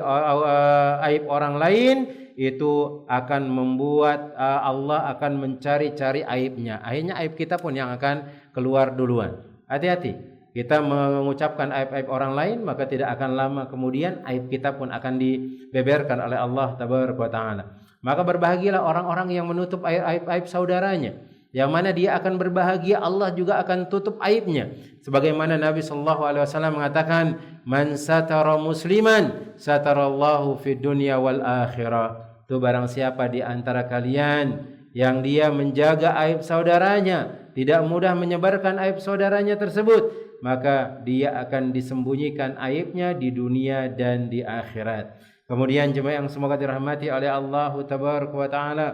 aib orang lain itu akan membuat Allah akan mencari-cari aibnya. Akhirnya aib kita pun yang akan keluar duluan. Hati-hati. Kita mengucapkan aib-aib orang lain, maka tidak akan lama kemudian aib kita pun akan dibeberkan oleh Allah Tabaraka wa Ta'ala. Maka berbahagialah orang-orang yang menutup aib-aib saudaranya. Yang mana dia akan berbahagia, Allah juga akan tutup aibnya. Sebagaimana Nabi sallallahu alaihi wasallam mengatakan, "Man satara musliman, satarallahu fid dunya wal akhirah." Itu barang siapa di antara kalian yang dia menjaga aib saudaranya, tidak mudah menyebarkan aib saudaranya tersebut, maka dia akan disembunyikan aibnya di dunia dan di akhirat. Kemudian jemaah yang semoga dirahmati oleh Allah Tabaraka wa Ta'ala,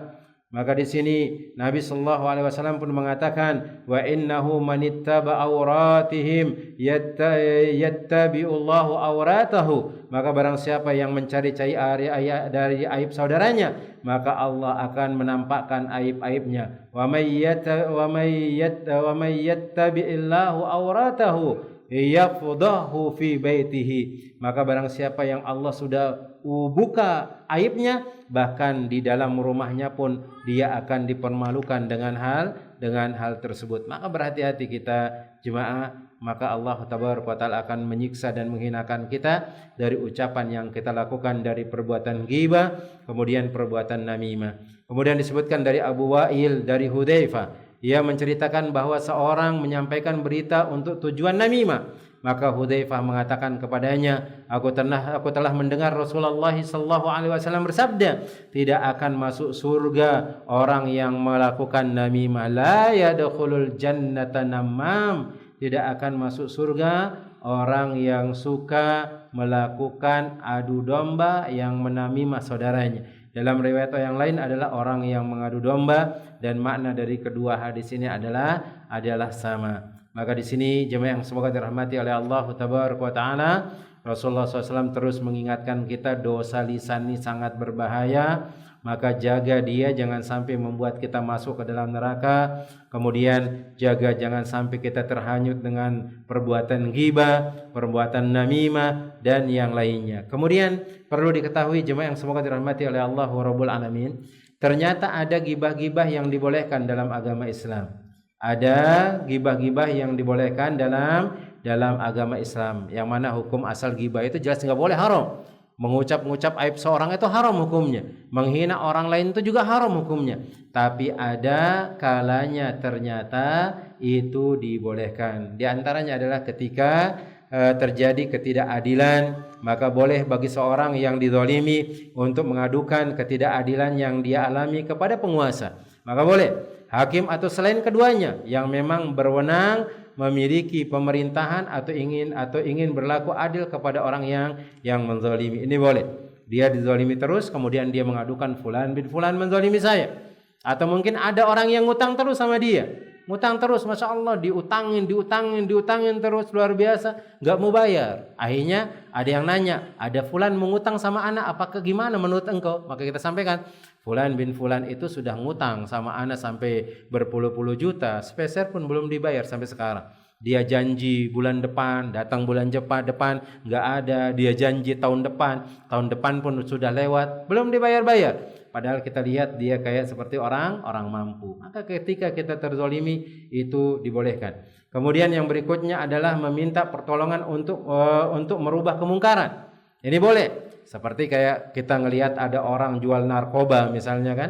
maka di sini Nabi sallallahu alaihi wasallam pun mengatakan, wa innahu manittaba auratihim yattabi'ullahu auratahu. Maka barang siapa yang mencari-cari dari aib saudaranya, maka Allah akan menampakkan aib-aibnya. Wa may yattabi'illahu auratahu yafdahu fi baitihi. Maka barang siapa yang Allah sudah buka aibnya, bahkan di dalam rumahnya pun dia akan dipermalukan dengan hal tersebut. Maka berhati-hati kita jemaah, maka Allah Tabaraka wa Ta'ala akan menyiksa dan menghinakan kita dari ucapan yang kita lakukan, dari perbuatan ghibah, kemudian perbuatan namimah. Kemudian disebutkan dari Abu Wa'il dari Hudzaifah, ia menceritakan bahwa seorang menyampaikan berita untuk tujuan namimah. Maka Hudzaifah mengatakan kepadanya, aku telah mendengar Rasulullah sallallahu alaihi wasallam bersabda, tidak akan masuk surga orang yang melakukan namimah. La yadkhulul jannata namam. Tidak akan masuk surga orang yang suka melakukan adu domba, yang menamimah saudaranya. Dalam riwayat yang lain adalah orang yang mengadu domba, dan makna dari kedua hadis ini adalah sama. Maka di sini jemaah yang semoga dirahmati oleh Allah Tabaraka wa Taala, Rasulullah SAW terus mengingatkan kita dosa lisan ini sangat berbahaya. Maka jaga dia jangan sampai membuat kita masuk ke dalam neraka. Kemudian jaga jangan sampai kita terhanyut dengan perbuatan ghibah, perbuatan namimah, dan yang lainnya. Kemudian perlu diketahui jemaah yang semoga dirahmati oleh Allah Rabbul Alamin, ternyata ada ghibah-ghibah yang dibolehkan dalam agama Islam. Ada ghibah-ghibah yang dibolehkan dalam agama Islam, yang mana hukum asal ghibah itu jelas nggak boleh, haram. Mengucap-ngucap aib seorang itu haram hukumnya. Menghina orang lain itu juga haram hukumnya. Tapi ada kalanya ternyata itu dibolehkan. Di antaranya adalah ketika terjadi ketidakadilan, maka boleh bagi seorang yang dizalimi untuk mengadukan ketidakadilan yang dia alami kepada penguasa. Maka boleh hakim atau selain keduanya yang memang berwenang memiliki pemerintahan atau ingin berlaku adil kepada orang yang menzalimi. Ini boleh. Dia dizalimi terus, kemudian dia mengadukan fulan bin fulan menzalimi saya. Atau mungkin ada orang yang ngutang terus sama dia. Ngutang terus, Masya Allah, diutangin terus, luar biasa, nggak mau bayar. Akhirnya ada yang nanya, ada fulan mengutang sama anak, apakah gimana menurut engkau? Maka kita sampaikan, fulan bin fulan itu sudah ngutang sama anak sampai berpuluh-puluh juta, sepeser pun belum dibayar sampai sekarang. Dia janji bulan depan, datang bulan depan, nggak ada. Dia janji tahun depan pun sudah lewat, belum dibayar-bayar. Padahal kita lihat dia kayak seperti orang mampu. Maka ketika kita terzolimi itu dibolehkan. Kemudian yang berikutnya adalah meminta pertolongan untuk merubah kemungkaran. Ini boleh. Seperti kayak kita ngelihat ada orang jual narkoba misalnya kan.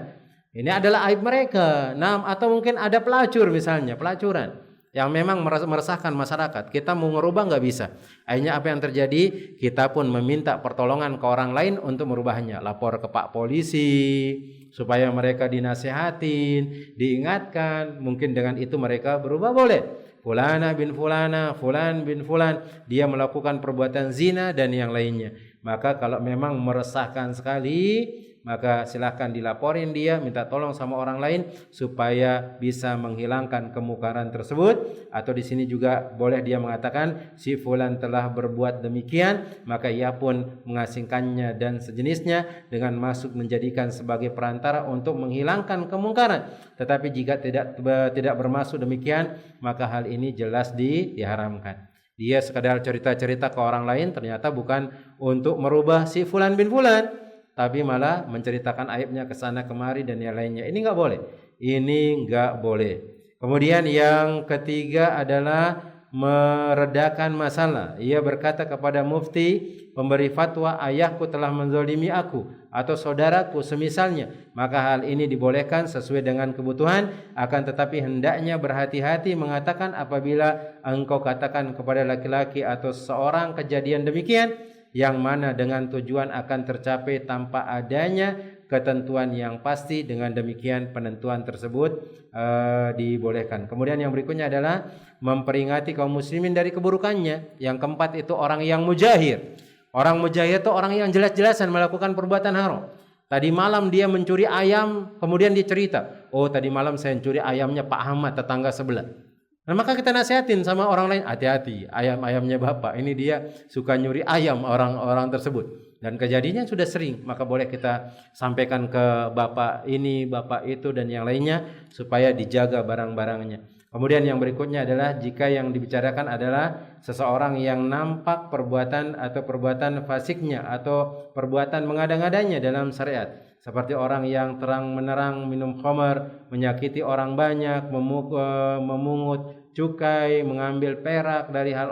Ini adalah aib mereka. Nah, atau mungkin ada pelacur misalnya, pelacuran yang memang meresahkan masyarakat. Kita mau ngerubah nggak bisa. Akhirnya apa yang terjadi? Kita pun meminta pertolongan ke orang lain untuk merubahnya. Lapor ke Pak Polisi supaya mereka dinasehatin, diingatkan. Mungkin dengan itu mereka berubah, boleh. Fulan bin fulan, dia melakukan perbuatan zina dan yang lainnya. Maka kalau memang meresahkan sekali, maka silahkan dilaporin dia, minta tolong sama orang lain supaya bisa menghilangkan kemungkaran tersebut. Atau di sini juga boleh dia mengatakan si fulan telah berbuat demikian, maka ia pun mengasingkannya dan sejenisnya dengan masuk menjadikan sebagai perantara untuk menghilangkan kemungkaran. Tetapi jika tidak bermaksud demikian, maka hal ini jelas diharamkan. Dia sekadar cerita-cerita ke orang lain, ternyata bukan untuk merubah si fulan bin fulan, tapi malah menceritakan aibnya ke sana kemari dan yang lainnya. Ini enggak boleh. Ini enggak boleh. Kemudian yang ketiga adalah meredakan masalah. Ia berkata kepada mufti, pemberi fatwa, ayahku telah menzalimi aku atau saudaraku semisalnya. Maka hal ini dibolehkan sesuai dengan kebutuhan, akan tetapi hendaknya berhati-hati mengatakan apabila engkau katakan kepada laki-laki atau seorang kejadian demikian, yang mana dengan tujuan akan tercapai tanpa adanya ketentuan yang pasti. Dengan demikian penentuan tersebut dibolehkan. Kemudian yang berikutnya adalah memperingati kaum muslimin dari keburukannya. Yang keempat itu orang yang mujahir. Orang mujahir itu orang yang jelas-jelasan melakukan perbuatan haram. Tadi malam dia mencuri ayam, kemudian dia cerita, oh tadi malam saya mencuri ayamnya Pak Ahmad tetangga sebelah. Nah, maka kita nasihatin sama orang lain, hati-hati, ayam-ayamnya bapak ini dia suka nyuri ayam orang-orang tersebut. Dan kejadiannya sudah sering, maka boleh kita sampaikan ke bapak ini, bapak itu dan yang lainnya supaya dijaga barang-barangnya. Kemudian yang berikutnya adalah jika yang dibicarakan adalah seseorang yang nampak perbuatan atau perbuatan fasiknya atau perbuatan mengada-ngadanya dalam syariat. Seperti orang yang terang menerang minum khamar, menyakiti orang banyak, memungut, cukai, mengambil perak dari hak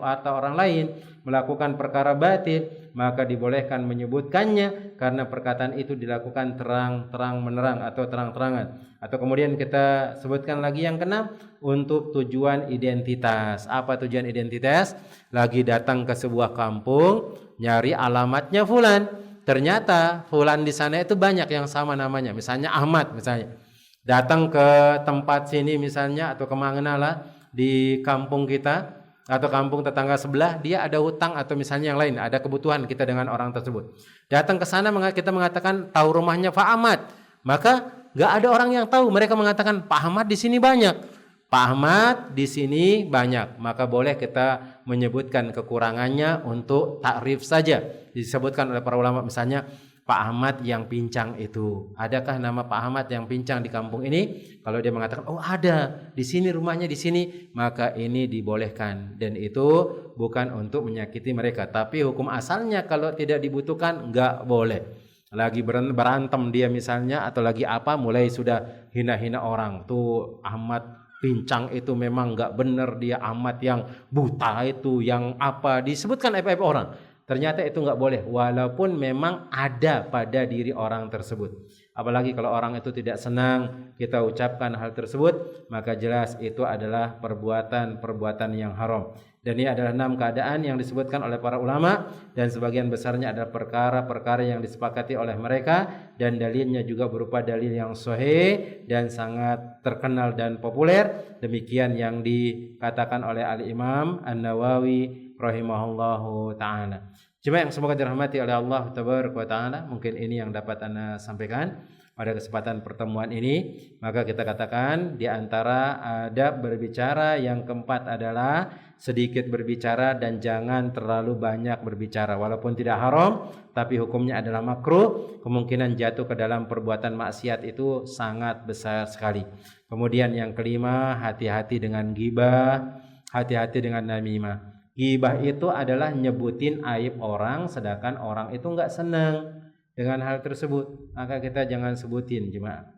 harta orang lain, melakukan perkara batil, maka dibolehkan menyebutkannya karena perkataan itu dilakukan terang menerang atau terang-terangan. Atau kemudian kita sebutkan lagi yang keenam, untuk tujuan identitas. Apa tujuan identitas? Lagi datang ke sebuah kampung, nyari alamatnya fulan. Ternyata fulan di sana itu banyak yang sama namanya, misalnya Ahmad misalnya. Datang ke tempat sini misalnya atau kemana lah di kampung kita atau kampung tetangga sebelah, dia ada hutang atau misalnya yang lain, ada kebutuhan kita dengan orang tersebut. Datang ke sana kita mengatakan tahu rumahnya Pak Ahmad, maka nggak ada orang yang tahu. Mereka mengatakan Pak Ahmad di sini banyak, Pak Ahmad di sini banyak, maka boleh kita menyebutkan kekurangannya untuk takrif saja. Disebutkan oleh para ulama misalnya Pak Ahmad yang pincang itu. Adakah nama Pak Ahmad yang pincang di kampung ini? Kalau dia mengatakan, oh ada, di sini rumahnya di sini, maka ini dibolehkan. Dan itu bukan untuk menyakiti mereka. Tapi hukum asalnya kalau tidak dibutuhkan, enggak boleh. Lagi berantem dia misalnya, atau lagi apa, mulai sudah hina-hina orang. Tuh Ahmad pincang itu memang enggak benar, dia Ahmad yang buta itu, yang apa, disebutkan aib-aib orang. Ternyata itu nggak boleh, walaupun memang ada pada diri orang tersebut. Apalagi kalau orang itu tidak senang kita ucapkan hal tersebut, maka jelas itu adalah perbuatan yang haram. Dan ini adalah 6 keadaan yang disebutkan oleh para ulama, dan sebagian besarnya adalah perkara-perkara yang disepakati oleh mereka, dan dalilnya juga berupa dalil yang sahih dan sangat terkenal dan populer. Demikian yang dikatakan oleh Al-Imam An-Nawawi rahimahullahu ta'ala. Cuma yang semoga dirahmati oleh Allah tabaraka wa ta'ala, mungkin ini yang dapat Anda sampaikan pada kesempatan pertemuan ini. Maka kita katakan di antara adab berbicara yang keempat adalah sedikit berbicara dan jangan terlalu banyak berbicara. Walaupun tidak haram, tapi hukumnya adalah makruh, kemungkinan jatuh ke dalam perbuatan maksiat itu sangat besar sekali. Kemudian yang kelima, hati-hati dengan ghibah, hati-hati dengan namimah. Ghibah itu adalah nyebutin aib orang, sedangkan orang itu enggak senang dengan hal tersebut, maka kita jangan sebutin jemaah.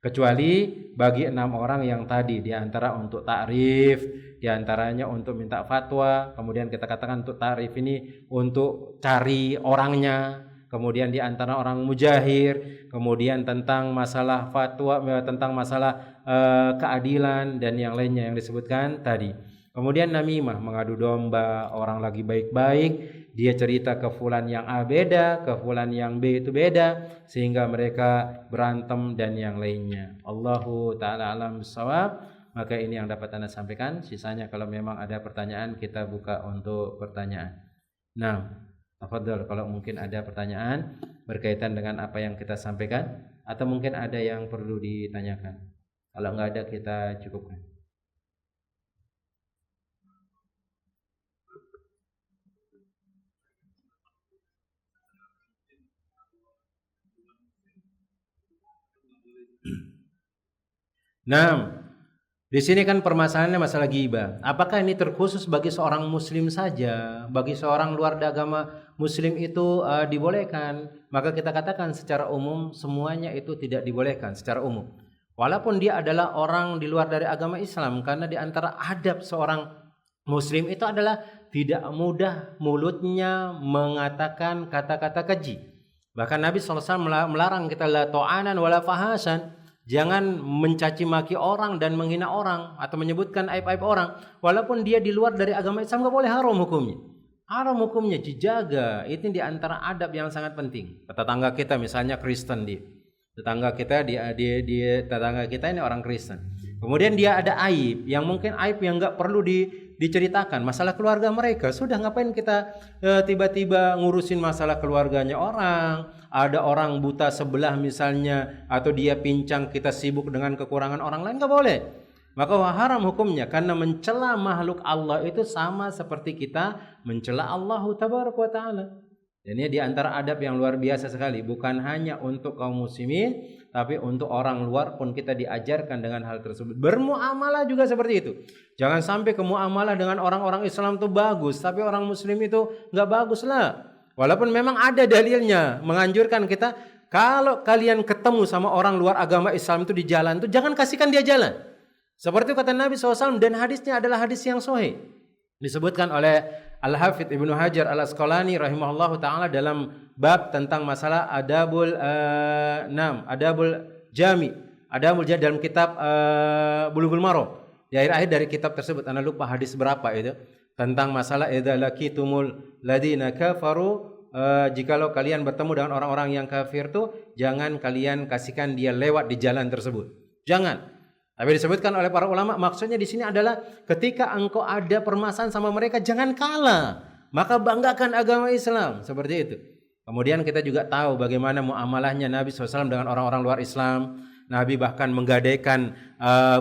Kecuali bagi 6 orang yang tadi, diantara untuk takrif, diantaranya untuk minta fatwa, kemudian kita katakan untuk takrif ini untuk cari orangnya, kemudian diantara orang mujahir, kemudian tentang masalah fatwa, tentang masalah keadilan dan yang lainnya yang disebutkan tadi. Kemudian namimah, mengadu domba, orang lagi baik-baik, dia cerita ke fulan yang A beda, ke fulan yang B itu beda, sehingga mereka berantem dan yang lainnya. Allahu ta'ala alam bissawab. Maka ini yang dapat Anda sampaikan. Sisanya kalau memang ada pertanyaan, kita buka untuk pertanyaan. Nah, tafadhol kalau mungkin ada pertanyaan berkaitan dengan apa yang kita sampaikan, atau mungkin ada yang perlu ditanyakan. Kalau enggak ada, kita cukupkan. Nah, di sini kan permasalahannya masalah ghibah. Apakah ini terkhusus bagi seorang muslim saja? Bagi seorang luar agama muslim itu dibolehkan? Maka kita katakan secara umum semuanya itu tidak dibolehkan secara umum. Walaupun dia adalah orang di luar dari agama Islam, karena di antara adab seorang muslim itu adalah tidak mudah mulutnya mengatakan kata-kata keji. Bahkan Nabi SAW melarang kita la ta'anan wala fahasan. Jangan mencaci maki orang dan menghina orang atau menyebutkan aib-aib orang. Walaupun dia di luar dari agama Islam, gak boleh, haram hukumnya. Haram hukumnya, dijaga. Itu di antara adab yang sangat penting. Tetangga kita misalnya Kristen dia. Tetangga kita ini orang Kristen. Kemudian dia ada aib yang mungkin aib yang gak perlu diceritakan. Masalah keluarga mereka. Sudah ngapain kita tiba-tiba ngurusin masalah keluarganya orang. Ada orang buta sebelah misalnya, atau dia pincang, kita sibuk dengan kekurangan orang lain, gak boleh. Maka haram hukumnya, karena mencela makhluk Allah itu sama seperti kita mencela Allah tabaraka wa ta'ala. Dan ini di antara adab yang luar biasa sekali. Bukan hanya untuk kaum muslimin, tapi untuk orang luar pun kita diajarkan dengan hal tersebut. Bermuamalah juga seperti itu. Jangan sampai kemuamalah dengan orang-orang Islam itu bagus, tapi orang muslim itu gak bagus lah. Walaupun memang ada dalilnya menganjurkan kita, kalau kalian ketemu sama orang luar agama Islam itu di jalan itu, jangan kasihkan dia jalan. Seperti kata Nabi SAW, dan hadisnya adalah hadis yang sahih. Disebutkan oleh Al-Hafidz Ibnu Hajar Al-Asqalani rahimahullahu taala dalam bab tentang masalah adabul dalam kitab Bulughul Maram. Di akhir-akhir dari kitab tersebut, Anda lupa hadis berapa itu, tentang masalah idza laqitumul ladina kafaru, jikalau kalian bertemu dengan orang-orang yang kafir tuh jangan kalian kasihkan dia lewat di jalan tersebut. Jangan. Tapi disebutkan oleh para ulama, maksudnya di sini adalah ketika engkau ada permasalahan sama mereka, jangan kalah, maka banggakan agama Islam, seperti itu. Kemudian kita juga tahu bagaimana muamalahnya Nabi SAW dengan orang-orang luar Islam. Nabi bahkan menggadaikan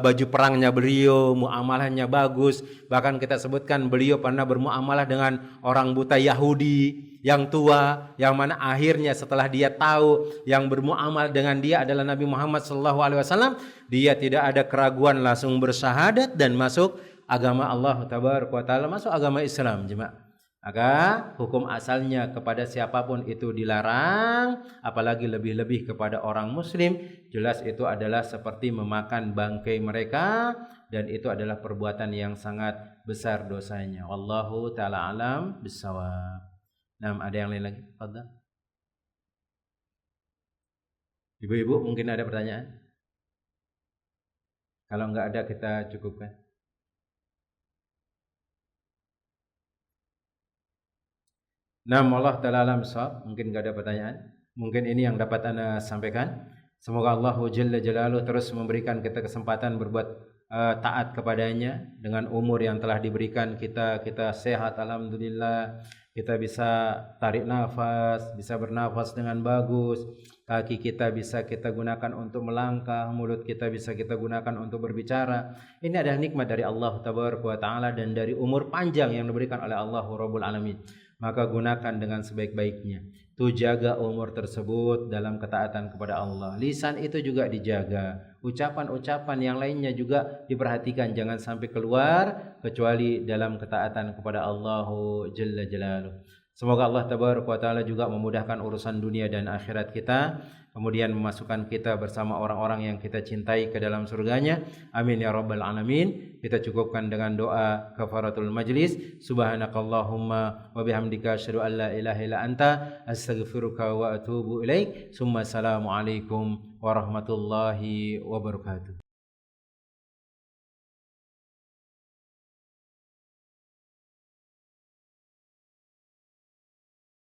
baju perangnya beliau, muamalahnya bagus. Bahkan kita sebutkan beliau pernah bermuamalah dengan orang buta Yahudi yang tua, yang mana akhirnya setelah dia tahu yang bermuamal dengan dia adalah Nabi Muhammad SAW, dia tidak ada keraguan, langsung bersyahadat dan masuk agama Allah Tabaraka wa Ta'ala, masuk agama Islam, jemaah. Maka hukum asalnya kepada siapapun itu dilarang, apalagi lebih-lebih kepada orang muslim, jelas itu adalah seperti memakan bangkai mereka, dan itu adalah perbuatan yang sangat besar dosanya. Wallahu ta'ala alam bissawab. Nah, ada yang lain lagi? Fadhal. Ibu-ibu mungkin ada pertanyaan? Kalau enggak ada kita cukupkan. Nah, Allah Ta'ala alam shawab. Mungkin enggak ada pertanyaan. Mungkin ini yang dapat Anda sampaikan. Semoga Allah Jalla Jalaluhu terus memberikan kita kesempatan berbuat taat kepadanya. Dengan umur yang telah diberikan kita sehat, alhamdulillah. Kita bisa tarik nafas, bisa bernafas dengan bagus. Kaki kita bisa kita gunakan untuk melangkah, mulut kita bisa kita gunakan untuk berbicara. Ini adalah nikmat dari Allah Tabaraka wa Ta'ala dan dari umur panjang yang diberikan oleh Allah Rabbul Alamin. Maka gunakan dengan sebaik-baiknya. Tu jaga umur tersebut dalam ketaatan kepada Allah. Lisan itu juga dijaga. Ucapan-ucapan yang lainnya juga diperhatikan, jangan sampai keluar kecuali dalam ketaatan kepada Allah Jalla Jalaluhu. Semoga Allah Tabaraka wa Ta'ala juga memudahkan urusan dunia dan akhirat kita, kemudian memasukkan kita bersama orang-orang yang kita cintai ke dalam surganya. Amin ya rabbal alamin. Kita cukupkan dengan doa kafaratul majlis. Subhanakallahumma wa bihamdika asyhadu an la ilaha illa anta astaghfiruka wa atubu ilaik. Summa assalamu alaikum warahmatullahi wabarakatuh.